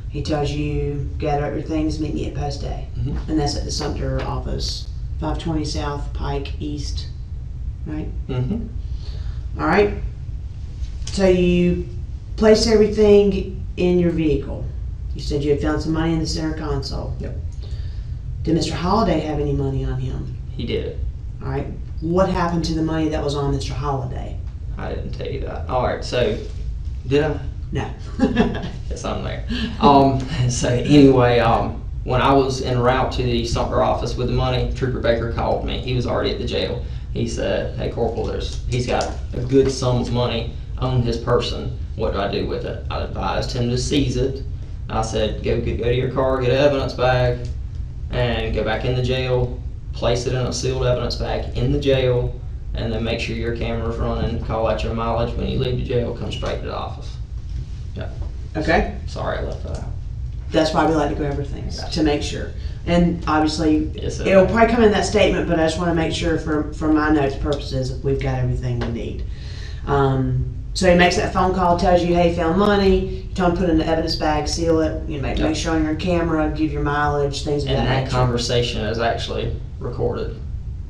He tells you, gather up your things, meet me at Post A. Mm-hmm. And that's at the Sumter office, 520 South Pike East, right? Mm-hmm. All right. So you place everything in your vehicle. You said you had found some money in the center console. Yep. Did Mr. Holliday have any money on him? He did. All right. What happened to the money that was on Mr. Holliday? I didn't tell you that. All right. So, did I? No. Yes, I'm there. So anyway, when I was en route to the Sumter office with the money, Trooper Baker called me. He was already at the jail. He said, "Hey, Corporal, he's got a good sum of money on his person. What do I do with it?" I advised him to seize it. I said, go to your car, get an evidence bag, and go back in the jail, place it in a sealed evidence bag in the jail, and then make sure your camera's running, call out your mileage. When you leave the jail, come straight to the office. Yeah. Okay. Sorry I left that out. That's why we like to go over things, Gotcha. to make sure. And obviously, Yes, sir. it'll probably come in that statement, but I just want to make sure for my notes purposes, we've got everything we need. So he makes that phone call, tells you, hey, found money. You tell him to put it in the evidence bag, seal it. You know, make sure on your camera, give your mileage, things of And that that nature. conversation is actually recorded.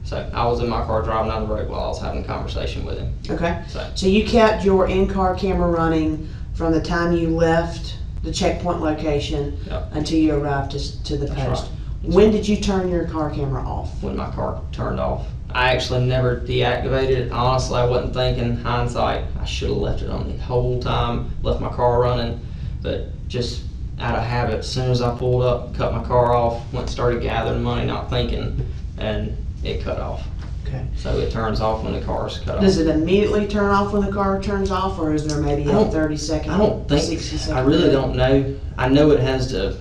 So I was in my car driving down the road while I was having a conversation with him. Okay. So So you kept your in-car camera running from the time you left the checkpoint location Yep. until you arrived to the That's post. right. When did you turn your car camera off? when my car turned off, I actually never deactivated it. Honestly, I wasn't thinking, hindsight, I should have left it on the whole time, left my car running, but just out of habit, as soon as I pulled up, cut my car off, started gathering money, not thinking, and it cut off. Okay. So it turns off when the car's cut Does off. it immediately turn off when the car turns off, or is there maybe I a don't- 30-second, I don't think, 60-second? I really don't know. I know it has to,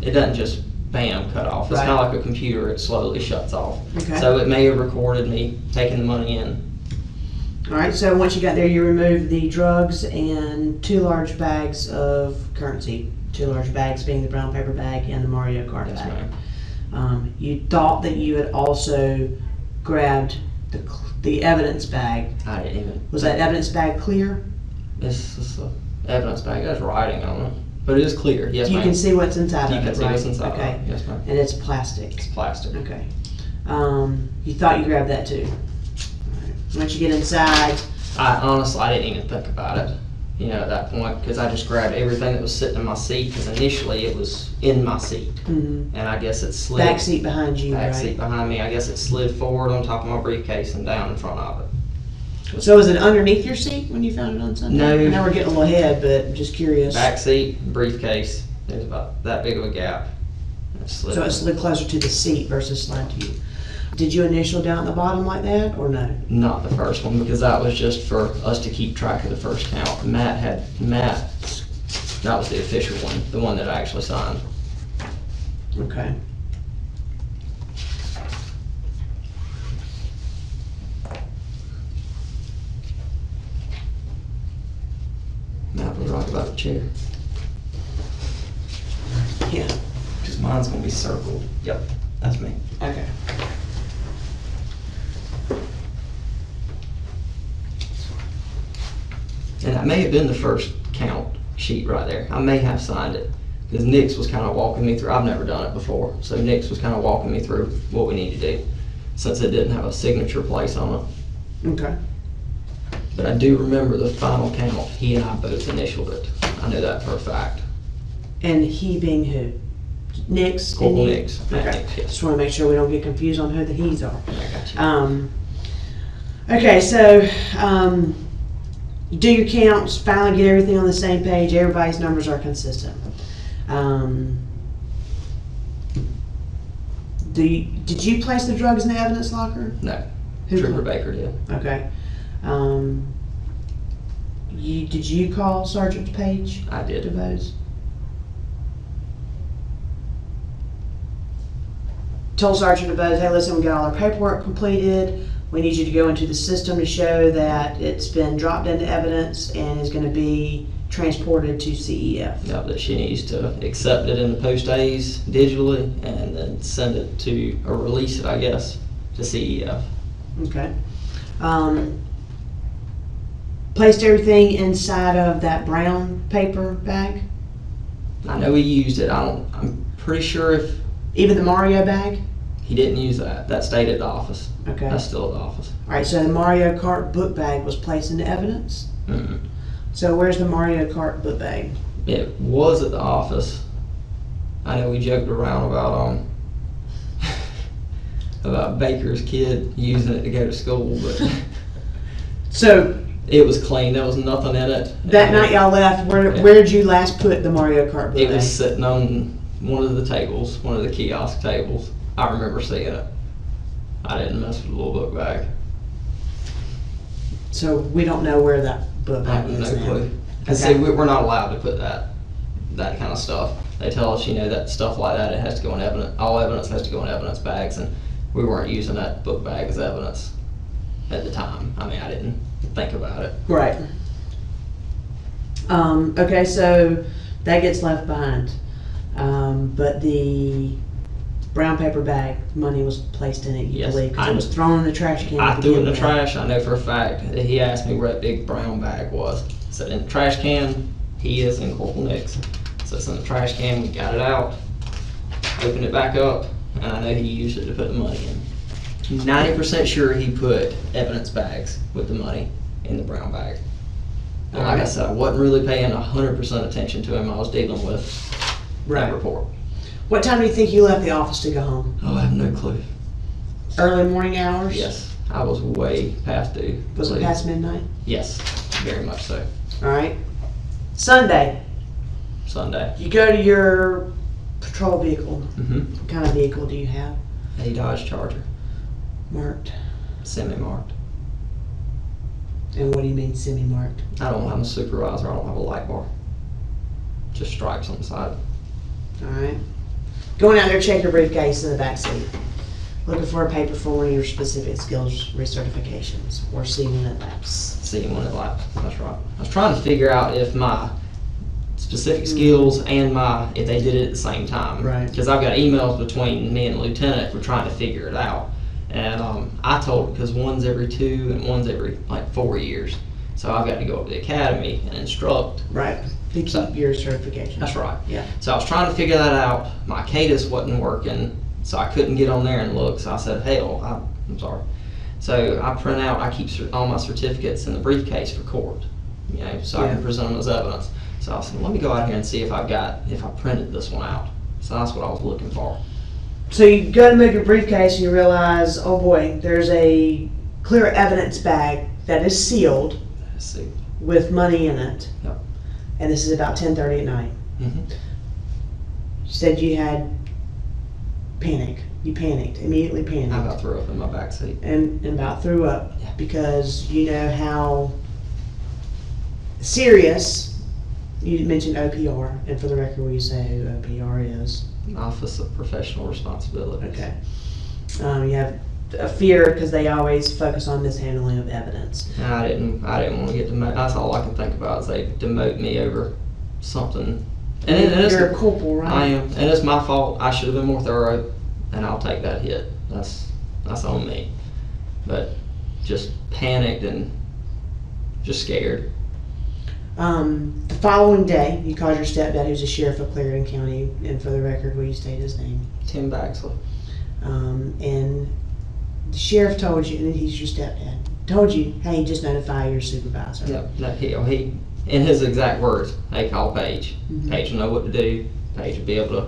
it doesn't just bam, cut off. It's Right. kind of like a computer, it slowly shuts off. Okay. So it may have recorded me taking the money in. All right, so once you got there, you removed the drugs and 2 large bags of currency. 2 large bags being the brown paper bag and the Mario Kart Yes, bag. ma'am. You thought that you had also grabbed the evidence bag. I didn't even. Was that evidence bag clear? It's just a evidence bag. There's writing on it. But it is clear, yes, You ma'am. can see what's inside You of can it, see right? what's inside of Okay. it, yes, ma'am. And it's plastic. It's plastic. Okay. You thought you grabbed that too? Alright. Once you get inside, I honestly, I didn't even think about it, you know, at that point, because I just grabbed everything that was sitting in my seat, because initially it was in my seat. And I guess it slid. back seat behind you, Back right? seat behind me, I guess it slid forward on top of my briefcase and down in front of it. So was it underneath your seat when you found it on Sunday? No. I know we're getting a little ahead, but I'm just curious. Back seat, briefcase, there's about that big of a gap. It slid. So it slid closer to the seat versus slide to you. Did you initial down at the bottom like that, or no? Not the first one, because that was just for us to keep track of the first count. Matt, that was the official one, the one that I actually signed. Okay. Matt was right about the chair, Yeah. because mine's gonna be circled. Yep, that's me. Okay. And that may have been the first count sheet right there. I may have signed it, because Nix was kind of walking me through. I've never done it before, so Nix was kind of walking me through what we need to do, since it didn't have a signature place on it. Okay. But I do remember the final count, he and I both initialed it. I know that for a fact. And he being who? Nix? Corporal and you? Nix, Matt Okay. Nix, yes. Just want to make sure we don't get confused on who the he's are. I got you. Okay, so you do your counts, finally get everything on the same page, everybody's numbers are consistent. Did you place the drugs in the evidence locker? No, Who Trooper did? Baker did. Okay. Did you call Sergeant Page? I did. DeVos? Told Sergeant DeVos, hey, listen, we got all our paperwork completed. We need you to go into the system to show that it's been dropped into evidence and is going to be transported to CEF. Yeah, that she needs to accept it in the post-A's digitally and then send it to, or release it, I guess, to CEF. Okay. Placed everything inside of that brown paper bag? I know he used it. I'm pretty sure if Even the Mario bag? he didn't use that, that stayed at the office. Okay. That's still at the office. All right, so the Mario Kart book bag was placed into evidence? Mm-mm. So where's the Mario Kart book bag? It was at the office. I know we joked around about about Baker's kid using it to go to school, but So it was clean. There was nothing in it. that night y'all left, where did you last put the Mario Kart book It bag? was sitting on one of the tables, one of the kiosk tables. I remember seeing it. I didn't mess with the little book bag. So we don't know where that book I bag have is no now. clue. Cause Okay. see, we're not allowed to put that kind of stuff. They tell us, you know, that stuff like that, it has to go in evidence. All evidence has to go in evidence bags, and we weren't using that book bag as evidence at the time. I mean, I didn't think about it. Right. Okay, so that gets left behind. But the brown paper bag, money was placed in it, you Yes, believe, because I- it was thrown in the trash can. I to threw it in begin the with. trash. I know for a fact that he asked me where that big brown bag was. I said, in the trash can, he is in Corporal Nix. So it's in the trash can, we got it out, opened it back up, and I know he used it to put the money in. 90% sure he put evidence bags with the money in the brown bag. And like I said, I wasn't really paying 100% attention to him. I was dealing with Right. that report. What time do you think you left the office to go home? Oh, I have no clue. Early morning hours? Yes, I was way past due. Was it past midnight? Yes, very much so. All right. Sunday, Sunday. you go to your patrol vehicle. Mm-hmm. What kind of vehicle do you have? A Dodge Charger, Marked. semi-marked. And what do you mean semi-marked? I'm a supervisor, I don't have a light bar. Just stripes on the side. All right. Going out there, check your briefcase in the back seat. Looking for a paper for one of your specific skills recertifications or seeing it lapse. Seeing one at lapsed, that's right. I was trying to figure out if my specific skills and if they did it at the same time. Right. Because I've got emails between me and the lieutenant, we're trying to figure it out. And I told her, because one's every 2 and one's every like 4 years. So I've got to go up to the academy and instruct Right. To keep your certification. That's right. Yeah. So I was trying to figure that out. My CADIS wasn't working, so I couldn't get on there and look. So I said, hell, I'm sorry. So I keep all my certificates in the briefcase for court, so I can present them as evidence. So I said, let me go out here and see if I printed this one out. So that's what I was looking for. So you go to move your briefcase and you realize, oh boy, there's a clear evidence bag that is sealed Let's see. with money in it. Yep. And this is about 10:30 at night. Mm-hmm. You said you had panic. You panicked, immediately panicked. I about threw up in my back seat. And about threw up Yeah. because you know how serious, you mentioned OPR, and for the record, will you say who OPR is? Office of Professional Responsibility. Okay. You have a fear because they always focus on mishandling of evidence. I didn't want to get demoted. That's all I can think about is they demote me over something. And You're a corporal, right? I am, and it's my fault. I should have been more thorough, and I'll take that hit. That's on me. But just panicked and just scared. The following day, you called your stepdad, who's a sheriff of Clarendon County, and for the record, will you state his name? Tim Baxley. And the sheriff told you, and he's your stepdad, told you, hey, just notify your supervisor. Yep. No, he in his exact words, hey, call Paige. Mhm. Paige will know what to do. Paige will be able to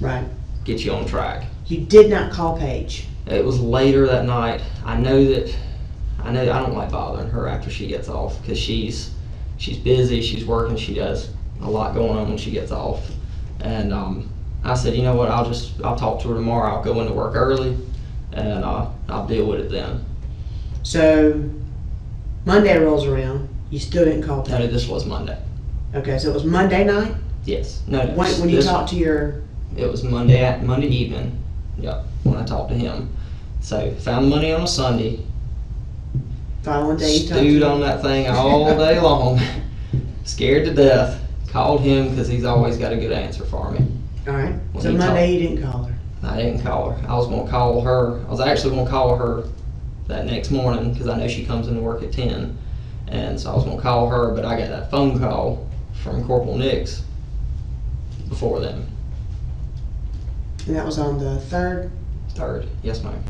Right. get you on track. You did not call Paige. It was later that night. I don't like bothering her after she gets off because she's busy, she's working, she does a lot going on when she gets off. And I said, you know what, I'll talk to her tomorrow. I'll go into work early and I'll deal with it then. So Monday rolls around, you still didn't call Paige. No, this was Monday. Okay, so it was Monday night? Yes. No. When you talked to your... It was Monday evening. Yep. When I talked to him. So found the money on a Sunday. Following day you talked Stewed to on that thing all day long. Scared to death. Called him because he's always got a good answer for me. All right. When So he Monday you didn't call her. I didn't call her. I was going to call her. I was actually going to call her that next morning because I know she comes into work at 10. And so I was going to call her, but I got that phone call from Corporal Nix before then. And that was on the 3rd? 3rd. Yes, ma'am.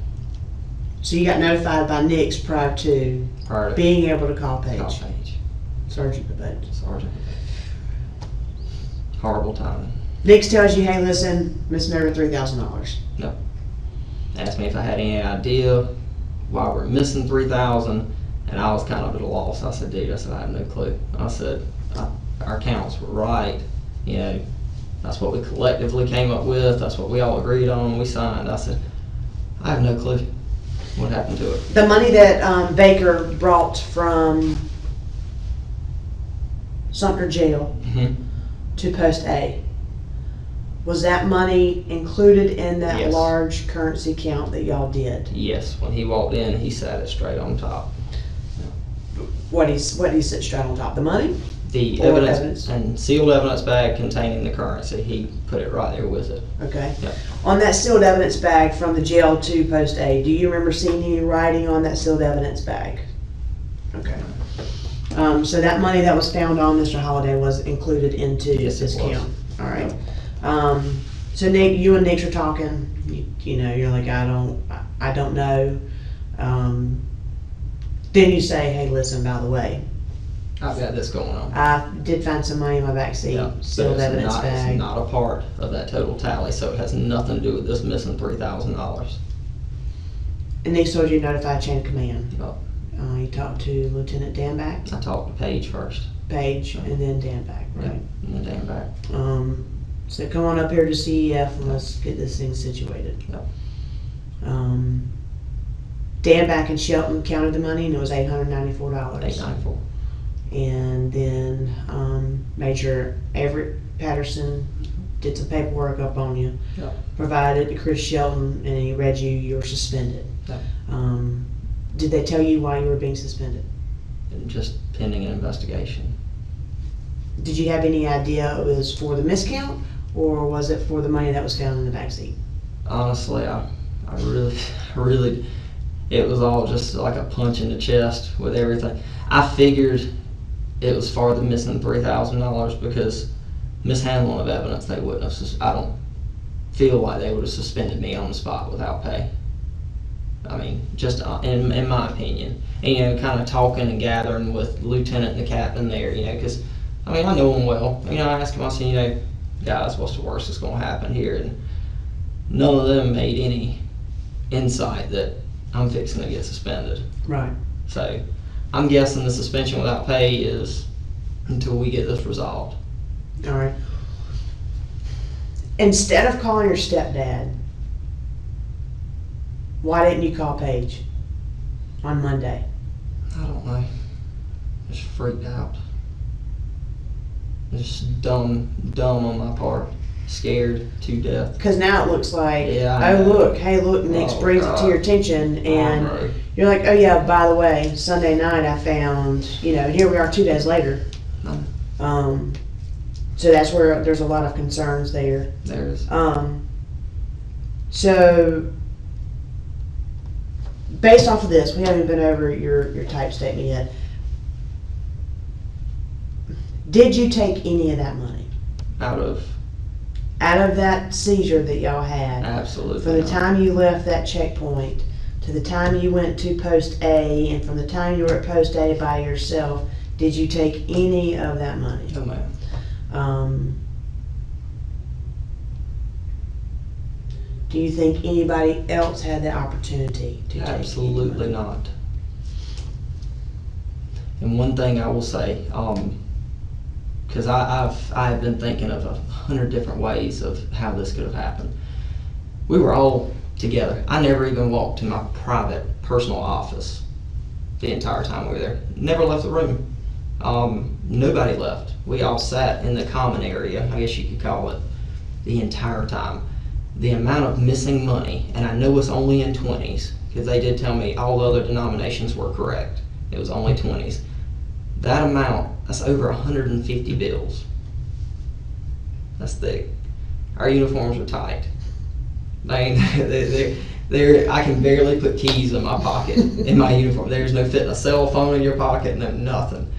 So you got notified by Nix prior to being able to call Paige. Call Paige. Sergeant Babette. Sergeant. Horrible timing. Nix tells you, hey, listen, missing over $3,000. No. Asked me if I had any idea why we're missing $3,000, and I was kind of at a loss. I said, dude, I have no clue. I said, our accounts were right. That's what we collectively came up with. That's what we all agreed on. We signed. I said, I have no clue what happened to it. The money that Baker brought from Sumter Jail to Post A, was that money included in that Yes. large currency count that y'all did? Yes. When he walked in, he sat it straight on top. What he sit straight on top? The money? The Or evidence and sealed evidence bag containing the currency, he put it right there with it. Okay. Yep. On that sealed evidence bag from the jail to Post A, do you remember seeing any writing on that sealed evidence bag? Okay. So that money that was found on Mr. Holliday was included into Yes, this it was. count? All right. So Nick, you and Nick are talking, you're like, I don't know. Then you say, hey, listen, by the way, I've got this going on. I did find some money in my backseat, Yeah, but sealed evidence it's bag. not a part of that total tally, so it has nothing to do with this missing $3,000. And Nick told you to notify chain of command. Yep. You talked to Lieutenant Danback, I talked to Paige first. Page, and then Danback, Yep. right? And then Dan back. So come on up here to CEF and let's get this thing situated. Yep. Danback and Shelton counted the money and it was $894. $894. And then Major Everett Patterson did some paperwork up on you, Yep. provided to Chris Shelton, and he read you were suspended. Yep. Did they tell you why you were being suspended? And just pending an investigation. Did you have any idea it was for the miscount, or was it for the money that was found in the backseat? Honestly, I really, it was all just like a punch in the chest with everything. I figured it was for the missing $3,000 because mishandling of evidence, they wouldn't have, I don't feel like they would have suspended me on the spot without pay. I mean, just in my opinion. And, you know, kind of talking and gathering with the lieutenant and the captain there, you know, because, I mean, I know them well. You know, I asked them, I said, you know, guys, what's the worst that's going to happen here? And none of them made any insight that I'm fixing to get suspended. Right. So I'm guessing the suspension without pay is until we get this resolved. All right. Instead of calling your stepdad, why didn't you call Paige on Monday? I don't know. Just freaked out. Just dumb on my part. Scared to death. Because now it looks like, Yeah, I oh know. look, hey look, Nick's brings it to your attention, and Right. you're like, oh yeah, by the way, Sunday night I found, you know, here we are 2 days later. No. So that's where there's a lot of concerns there. There's. So based off of this, we haven't been over your type statement yet. Did you take any of that money Out of. out of that seizure that y'all had? Absolutely. From the not. time you left that checkpoint to the time you went to post A, and from the time you were at post A by yourself, did you take any of that money? No, ma'am. Do you think anybody else had the opportunity to take any Absolutely money? not. And one thing I will say, because I have been thinking of 100 different ways of how this could have happened. We were all together. I never even walked to my private, personal office the entire time we were there. Never left the room. Nobody left. We all sat in the common area, I guess you could call it, the entire time. The amount of missing money, and I know it's only in 20s, because they did tell me all the other denominations were correct. It was only 20s. That amount, that's over 150 bills. That's thick. Our uniforms are tight. I mean, they're, I can barely put keys in my pocket in my uniform. There's no fitting a cell phone in your pocket, no nothing.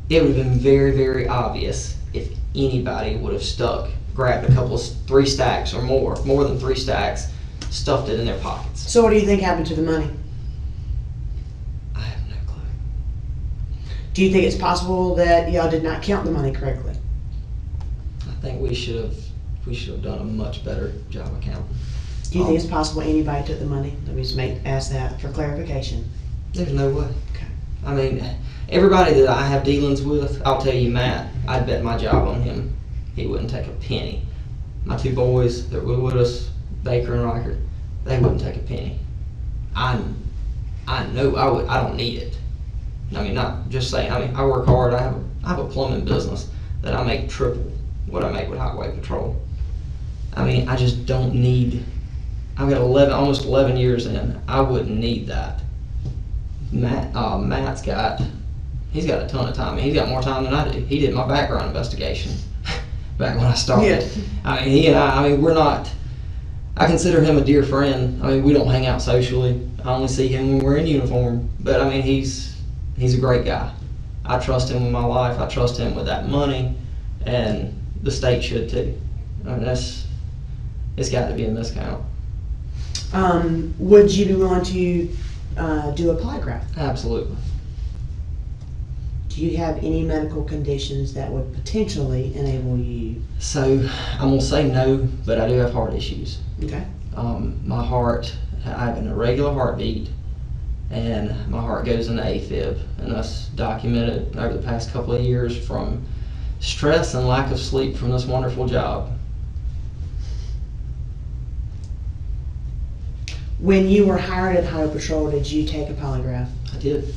It would have been very, very obvious if anybody would have grabbed a couple of 3 stacks or more than 3 stacks, stuffed it in their pockets. So what do you think happened to the money? I have no clue. Do you think it's possible that y'all did not count the money correctly? I think we should have done a much better job of counting. Do you think it's possible anybody took the money? Let me just ask that for clarification. There's no way. Okay. I mean, everybody that I have dealings with, I'll tell you, Matt, I'd bet my job on him. He wouldn't take a penny. My 2 boys that were with us, Baker and Riker, they wouldn't take a penny. I know I would. I don't need it. I mean, not just saying. I mean, I work hard. I have a plumbing business that I make triple what I make with highway patrol. I mean, I just don't need. I've got almost 11 years in. I wouldn't need that. Matt's he's got a ton of time. He's got more time than I do. He did my background investigation back when I started. Yeah. I mean, he and I mean, we're not. I consider him a dear friend. I mean, we don't hang out socially. I only see him when we're in uniform. But I mean, he's a great guy. I trust him with my life. I trust him with that money, and the state should too. I mean, it's got to be a miscount. Would you be willing to do a polygraph? Absolutely. Do you have any medical conditions that would potentially enable you? So I'm gonna say no, but I do have heart issues. Okay. My heart, I have an irregular heartbeat, and my heart goes into AFib, and that's documented over the past couple of years from stress and lack of sleep from this wonderful job. When you were hired at Highway Patrol, did you take a polygraph? I did.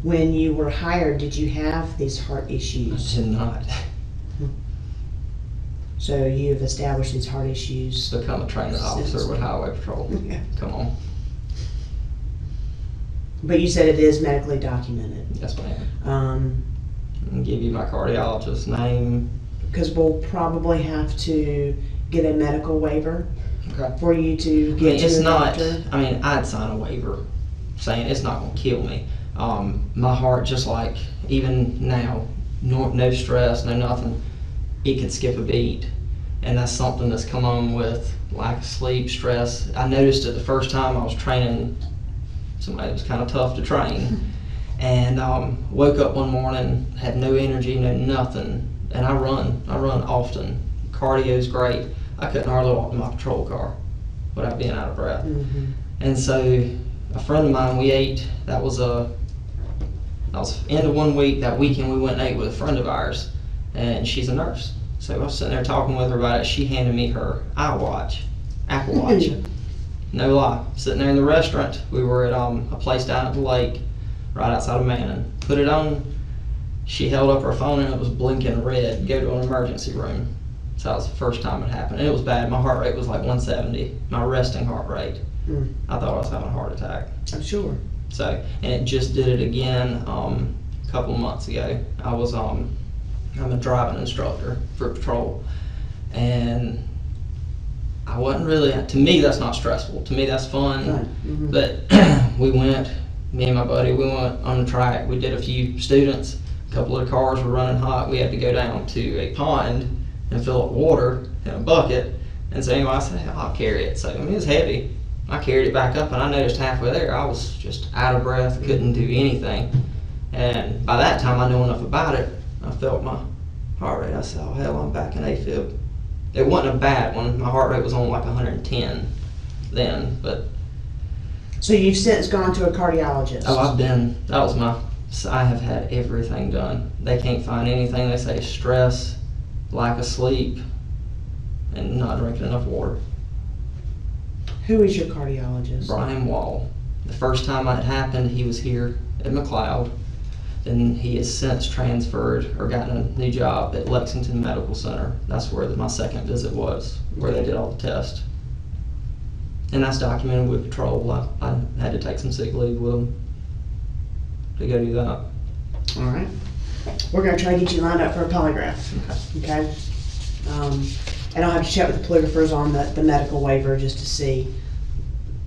When you were hired, did you have these heart I issues? did not So you've established these heart issues. become a training officer with Highway Patrol. Yeah. Come on. But you said it is medically documented. Yes, ma'am. I'll give you my cardiologist's name. Because we'll probably have to get a medical waiver Okay. for you to I get mean, to it's the not, doctor. I mean, I'd sign a waiver saying it's not gonna kill me. My heart, just like even now, no stress, no nothing, it could skip a beat. And that's something that's come on with lack of sleep, stress. I noticed it the first time I was training somebody that was kind of tough to train. And woke up one morning, had no energy, no nothing. And I run often. Cardio's great. I couldn't hardly walk to my patrol car without being out of breath. Mm-hmm. And so a friend of mine, we ate, that was end of 1 week. That weekend we went and ate with a friend of ours, and she's a nurse. So I was sitting there talking with her about it. She handed me her Apple Watch. No lie. Sitting there in the restaurant. We were at a place down at the lake, right outside of Manning. Put it on. She held up her phone and it was blinking red. Go to an emergency room. So that was the first time it happened. And it was bad. My heart rate was like 170. My resting heart rate. I thought I was having a heart attack. I'm sure. So, and it just did it again a couple of months ago. I was I'm a driving instructor for patrol, and I wasn't really, to me that's not stressful. To me that's fun. Right. Mm-hmm. But we went, me and my buddy, we went on the track. We did a few students. A couple of the cars were running hot. We had to go down to a pond and fill up water in a bucket. And so anyway, I said, I'll carry it. So I mean, it was heavy. I carried it back up, and I noticed halfway there I was just out of breath, couldn't do anything. And by that time I knew enough about it. I felt my heart rate. I said, oh hell, I'm back in AFib. It wasn't a bad one. My heart rate was on like 110 then, but. So you've since gone to a cardiologist? Oh, I have had everything done. They can't find anything. They say stress, lack of sleep, and not drinking enough water. Who is your cardiologist? Brian Wall. The first time it happened, he was here at McLeod. Then he has since transferred or gotten a new job at Lexington Medical Center. That's where my second visit was, where they did all the tests. And that's documented with patrol. I had to take some sick leave with them to go do that. All right. We're going to try to get you lined up for a polygraph. Okay. And I'll have to check with the polygraphers on the medical waiver just to see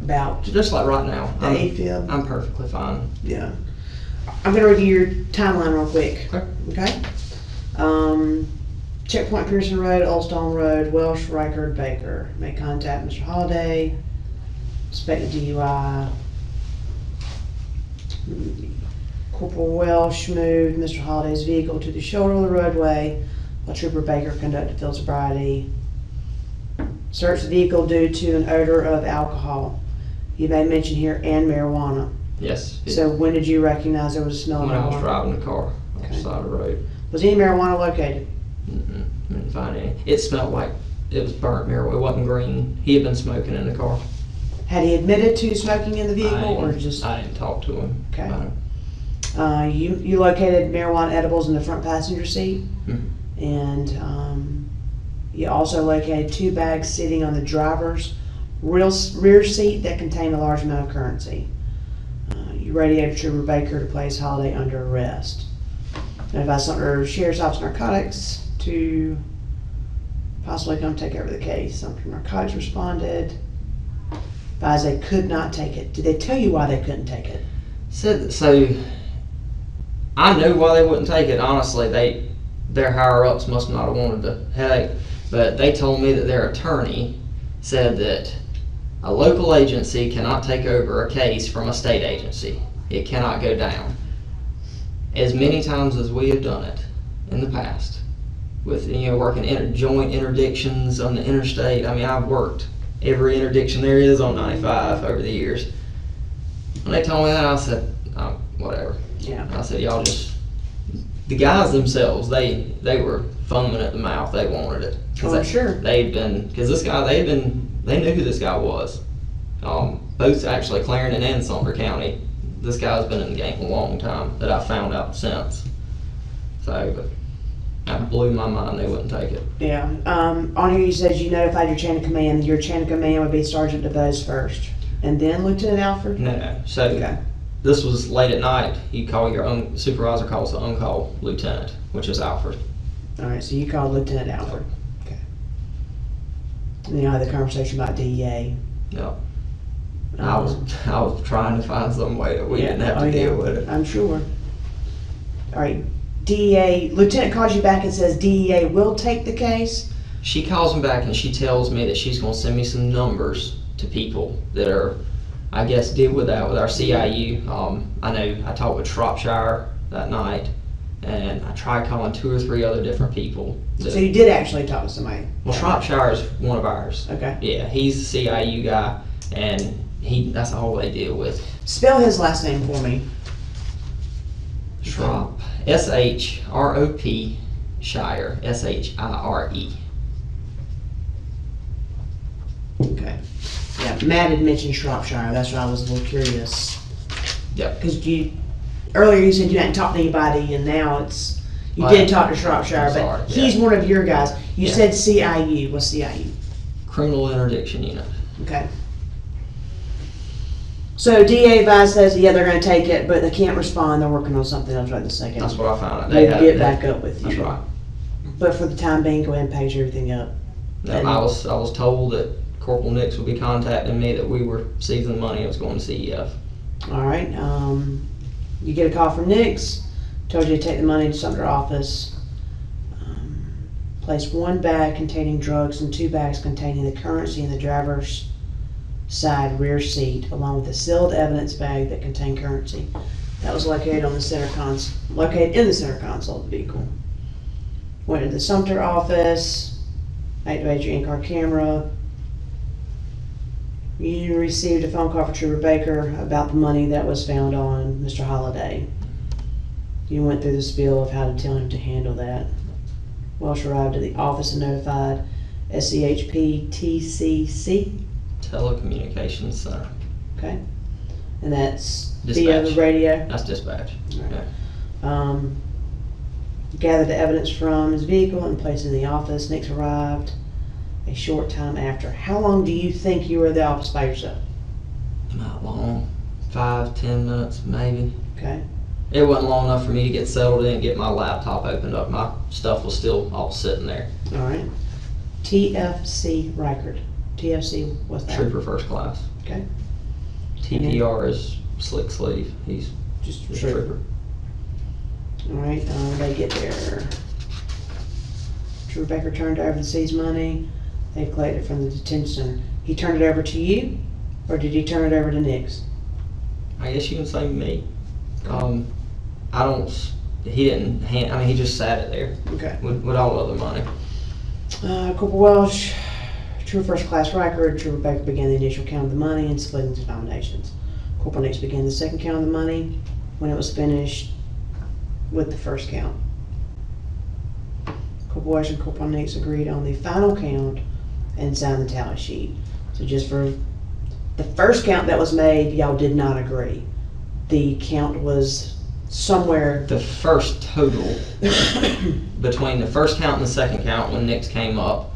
about just like right now. the AFib. I'm perfectly fine. Yeah. I'm going to review your timeline real quick. Okay. Checkpoint Pearson Road, Old Stone Road, Welsh, Reichard, Baker. Make contact Mr. Holliday. Suspected DUI. Corporal Welsh moved Mr. Holliday's vehicle to the shoulder of the roadway while Trooper Baker conducted field sobriety. Searched the vehicle due to an odor of alcohol. You made mention here and marijuana. Yes. So when did you recognize there was a smell of When marijuana? I was driving the car on the side of the road. Was any marijuana located? Didn't find any. It smelled like it was burnt marijuana. It wasn't green. He had been smoking in the car. Had he admitted to smoking in the vehicle or just? I didn't talk to him. Okay. About it. You located marijuana edibles in the front passenger seat, Mm-hmm. and you also located 2 bags sitting on the driver's rear seat that contained a large amount of currency. You radioed Trooper Baker to place Holiday under arrest. Notified Sumter Sheriff's Office Narcotics to possibly come take over the case. Sumter Narcotics responded. Advised they could not take it. Did they tell you why they couldn't take it? So I knew why they wouldn't take it. Honestly, their higher ups must not have wanted the headache, but they told me that their attorney said that a local agency cannot take over a case from a state agency. It cannot go down. As many times as we have done it in the past, with working joint interdictions on the interstate. I mean, I've worked every interdiction there is on 95 over the years. When they told me that, I said, oh, whatever. Yeah. I said, y'all just, the guys themselves, they were foaming at the mouth. They wanted it. Oh, sure. They knew who this guy was. Both actually Clarendon and Sumter County. This guy's been in the game a long time that I found out since. So, but that blew my mind they wouldn't take it. Yeah. On here you said you notified your chain of command. Your chain of command would be Sergeant DeVos first, and then Lieutenant Alford? No. So Okay. this was late at night. You call your own supervisor, calls the on-call lieutenant, which is Alford. All right, so you called Lieutenant Alford. Okay. And then you had the conversation about DEA. Yep. I was trying to find some way that we didn't have to deal with it. I'm sure. All right, DEA, Lieutenant calls you back and says DEA will take the case? She calls me back and she tells me that she's gonna send me some numbers to people that are, I guess, deal with that with our CIU. I know I talked with Shropshire that night, and I tried calling 2 or 3 other different people. So you did actually talk to somebody? Well, Shropshire is one of ours. Okay. Yeah, he's the CIU guy, and that's all they deal with. Spell his last name for me. Shrop. S-H-R-O-P, Shire, S-H-I-R-E. Okay. Yeah, Matt had mentioned Shropshire. That's why I was a little curious. Yep. Because earlier you said you hadn't talked to anybody, and now you did talk to Shropshire, but he's one of your guys. You said CIU. What's CIU? Criminal Interdiction Unit. Okay. So DA advised us, they're going to take it, but they can't respond. They're working on something else right this second. That's what I found out. They'll get back up with you. That's right. But for the time being, go ahead and page everything up. No, I was told that Corporal Nix would be contacting me, that we were seizing money and it was going to CEF. All right. You get a call from Nix. Told you to take the money to Sumter office. Place 1 bag containing drugs and 2 bags containing the currency in the driver's side rear seat, along with a sealed evidence bag that contained currency. That was located in the center console of the vehicle. Went to the Sumter office, activated your in-car camera. You received a phone call from Trooper Baker about the money that was found on Mr. Holliday. You went through the spiel of how to tell him to handle that. Welsh arrived at the office and notified SCHP TCC. Telecommunications Center. Okay. And that's Dispatch. via the radio? That's dispatch. Right. Yeah. Gathered the evidence from his vehicle and placed it in the office. Nix arrived a short time after. How long do you think you were at the office by yourself? Not long. 5-10 minutes, maybe. Okay. It wasn't long enough for me to get settled in and get my laptop opened up. My stuff was still all sitting there. All right. TFC record. TFC, what's that? Trooper First Class. Okay. TPR is Slick Sleeve. He's Just a trooper. All right. They get there. Trooper Baker turned over the seized money. They collected it from the detention center. He turned it over to you, or did he turn it over to Nix? I guess you can say me. He didn't he just sat it there. Okay. With all other money. Corporal Welsh, Trooper First Class record. Trooper Baker began the initial count of the money and split into denominations. Corporal Nix began the second count of the money when it was finished with the first count. Corporal Welsh and Corporal Nix agreed on the final count and signed the tally sheet. So just for the first count that was made, y'all did not agree. The count was somewhere. The first total between the first count and the second count, when Nix came up,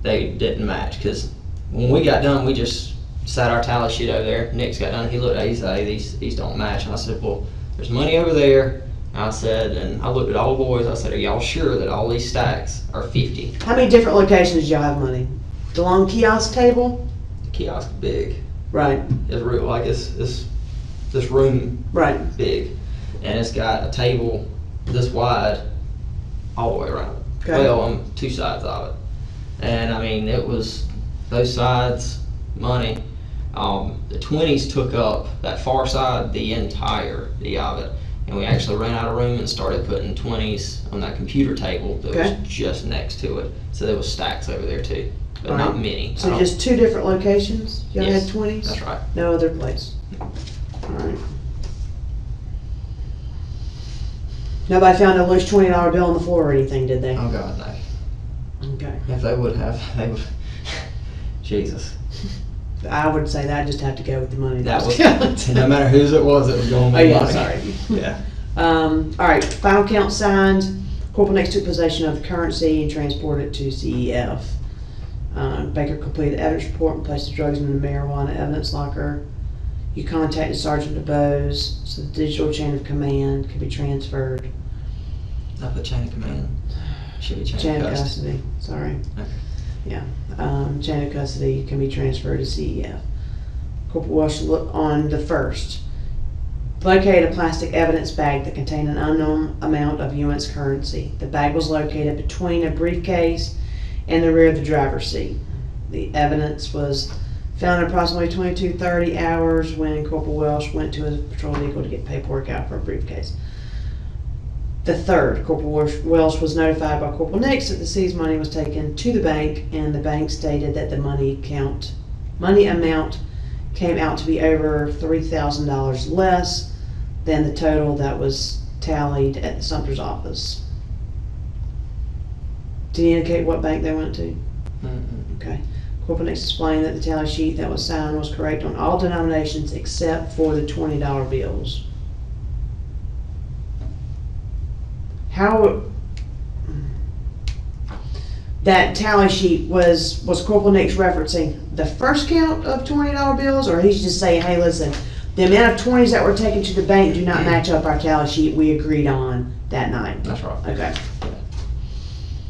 they didn't match. Because when we got done, we just sat our tally sheet over there. Nix got done. He looked at it. He said, "Hey, these don't match." And I said, "Well, there's money over there." I said, and I looked at all the boys. I said, "Are y'all sure that all these stacks are 50?" How many different locations y'all have money? The long kiosk table? The kiosk is big. Right. It's real, like it's this room Right. big, and it's got a table this wide all the way around it. Okay. Well, on 2 sides of it, and I mean it was those sides money. The 20s took up that far side, the entirety of it, and we actually ran out of room and started putting 20s on that computer table that was just next to it. So there was stacks over there too, but not many. So just 2 different locations? Y'all Yes, had 20s? that's right. No other place? Alright. Nobody found a loose $20 bill on the floor or anything, did they? Oh God, no. Okay. If they would have, they would. Jesus. I would say that, I'd just have to go with the money. That was, no matter whose it was going to Oh be yeah, money. sorry. Yeah. Alright, final count signed. Corporal Nix took possession of the currency and transported it to CEF. Baker completed the evidence report and placed the drugs in the marijuana evidence locker. You contacted Sergeant DeBose so the digital chain of command could be transferred. Not the chain of command. Should be Chain of custody, sorry. Okay. Yeah. Chain of custody can be transferred to CEF. Corporal Welsh looked on the first. Located a plastic evidence bag that contained an unknown amount of U.S. currency. The bag was located between a briefcase and the rear of the driver's seat. The evidence was found at approximately 22:30 hours when Corporal Welsh went to his patrol vehicle to get paperwork out for a briefcase. The third, Corporal Welsh was notified by Corporal Nix that the seized money was taken to the bank, and the bank stated that the money amount came out to be over $3,000 less than the total that was tallied at the Sumter's office. Did he indicate what bank they went to? Mm-mm. Okay. Corporal Nix explained that the tally sheet that was signed was correct on all denominations except for the $20 bills. How that tally sheet was Corporal Nix referencing the first count of $20 bills, or he's just saying, hey, listen, the amount of 20s that were taken to the bank do not match up our tally sheet we agreed on that night? That's right. Okay.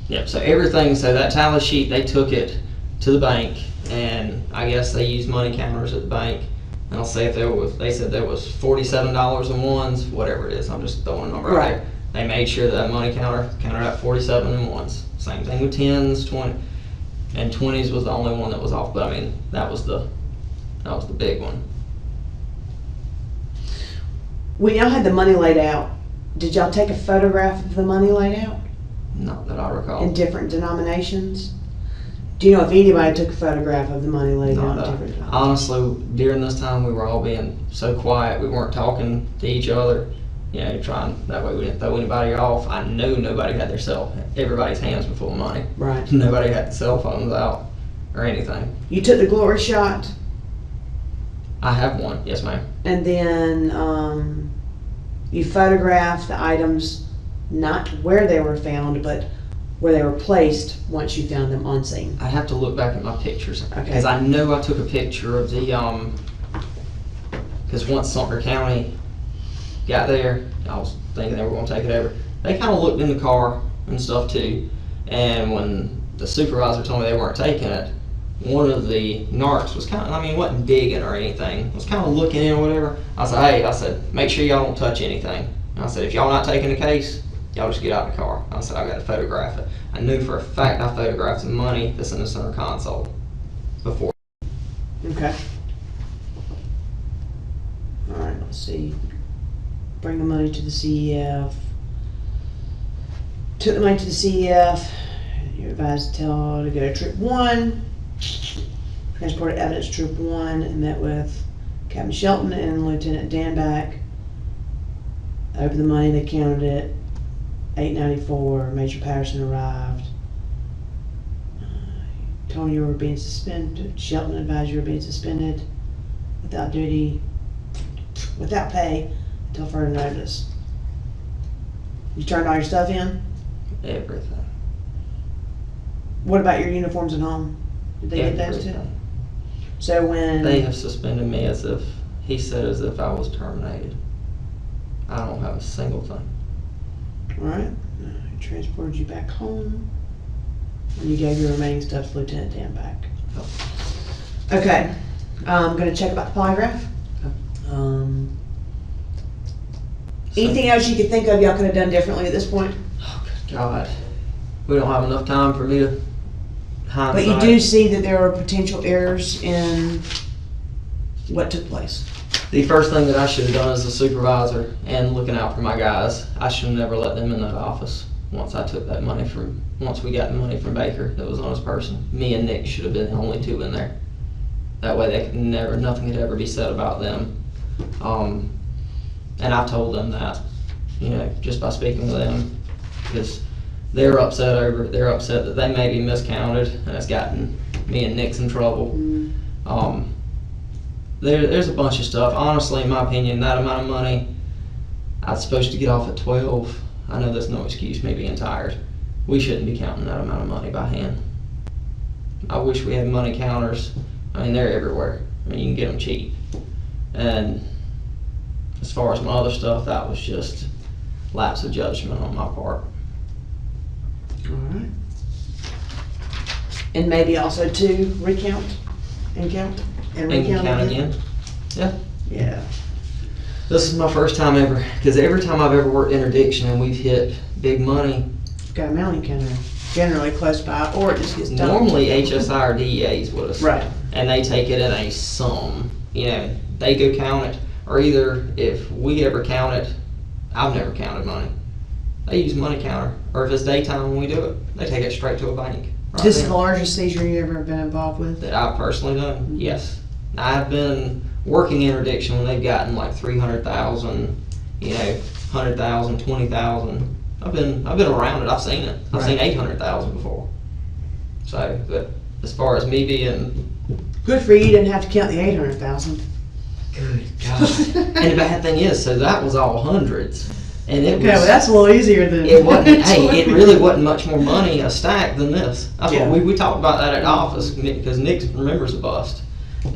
Yep, so everything, so that tally sheet, they took it to the bank, and I guess they used money counters at the bank. And I'll say if they said there was $47 in ones, whatever it is, I'm just throwing a number out there. They made sure that money counter counted out 47 in ones. Same thing with 10s, 20, and 20s was the only one that was off. But I mean, that was the big one. When y'all had the money laid out, did y'all take a photograph of the money laid out Not that I recall. in different denominations? Do you know if anybody took a photograph of the money laid out in different denominations? Honestly, during this time, we were all being so quiet. We weren't talking to each other. You know, trying that way we didn't throw anybody off. I knew nobody had their everybody's hands were full of money. Right. Nobody had the cell phones out or anything. You took the glory shot, I have one, yes ma'am. and then you photographed the items, not where they were found, but where they were placed once you found them on scene. I have to look back at my pictures. Okay. Because I know I took a picture of the, because once Sumter County got there, I was thinking they were going to take it over. They kind of looked in the car and stuff too. And when the supervisor told me they weren't taking it, one of the narcs was kind of, I mean, wasn't digging or anything, was kind of looking in or whatever. I said, hey, I said, make sure y'all don't touch anything. And I said, if y'all not taking the case, y'all just get out of the car. I said, I got to photograph it. I knew for a fact I photographed the money that's in the center console before. Okay. All right, let's see. Bring the money to the CEF. Took the money to the CEF. You're advised to tell to go to Troop 1. Transported evidence to Troop 1 and met with Captain Shelton and Lieutenant Danback. Opened the money, they counted it. 894. Major Patterson arrived. Told you were being suspended. Shelton advised you were being suspended without duty, without pay, until further notice. You turned all your stuff in? Everything. What about your uniforms at home? Did they get those too? Everything. So when They have suspended me as if, he said as if I was terminated. I don't have a single thing. Alright, transported you back home, and you gave your remaining stuff to Lieutenant Danback. Okay, I'm gonna check about the polygraph. Anything else you could think of y'all could have done differently at this point? Oh, good God. We don't have enough time for me to hindsight. But you do see that there are potential errors in what took place. The first thing that I should have done as a supervisor and looking out for my guys, I should have never let them in that office once I took that money once we got the money from Baker that was on his person. Me and Nick should have been the only two in there. That way they could nothing could ever be said about them. And I told them that, you know, just by speaking with them, because they're upset that they may be miscounted, and it's gotten me and Nick in trouble. There's a bunch of stuff. Honestly, in my opinion, that amount of money, I was supposed to get off at 12. I know that's no excuse, me being tired. We shouldn't be counting that amount of money by hand. I wish we had money counters. I mean, they're everywhere. I mean, you can get them cheap. And as far as my other stuff, that was just lapse of judgment on my part. Alright. And maybe also to recount and count and And recount count again? Yeah. Yeah. This is my first time ever, because every time I've ever worked interdiction and we've hit big money, Got a mailing counter generally close by, or it just gets dumped. normally HSI or DEA is with us. Right. And they take it in a sum. You know, they go count it, or either if we ever count it, I've never counted money. They use money counter, or if it's daytime when we do it, they take it straight to a bank. Right This is there. the largest seizure you ever been involved with? That I've personally done, yes. I've been working interdiction when they've gotten like 300,000, you know, 100,000, 20,000. I've been around it. I've seen it. I've seen 800,000 before. So, but as far as me being Good for you, you didn't have to count the 800,000. good God, and the bad thing is, so that was all hundreds, and it Okay, well was. that's a little easier than. It wasn't. Hey, it really wasn't much more money a stack than this. That's Yeah. what we talked about that at the office because Nick remembers the bust,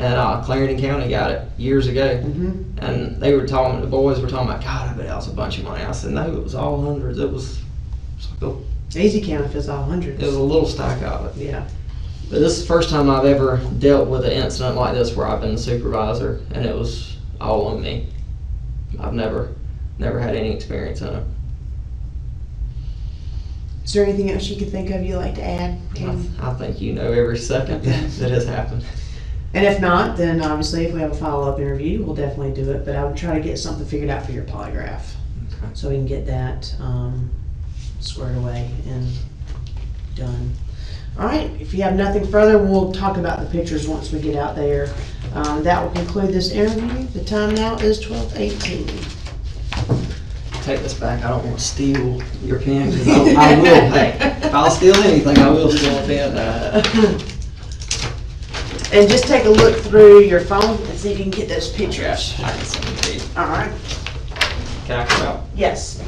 and Clarendon County got it years ago, Mhm. and they were talking. The boys were talking about, God, I bet that was a bunch of money. I said, no, it was all hundreds. It was like Easy count if it's all hundreds. it was a little stack of it. Yeah. But this is the first time I've ever dealt with an incident like this where I've been the supervisor, and it was all on me. I've never had any experience in it. Is there anything else you could think of you'd like to add? I think you know every second that has happened. And if not, then obviously if we have a follow-up interview, we'll definitely do it. But I would try to get something figured out for your polygraph, Okay. so we can get that squared away and done. All right, if you have nothing further, we'll talk about the pictures once we get out there. That will conclude this interview. The time now is 12:18. Take this back. I don't want to steal your pen because I will. Hey, if I'll steal anything, I will steal a pen. And just take a look through your phone and see if you can get those pictures. I can send it to you. All right. Can I come out? Yes.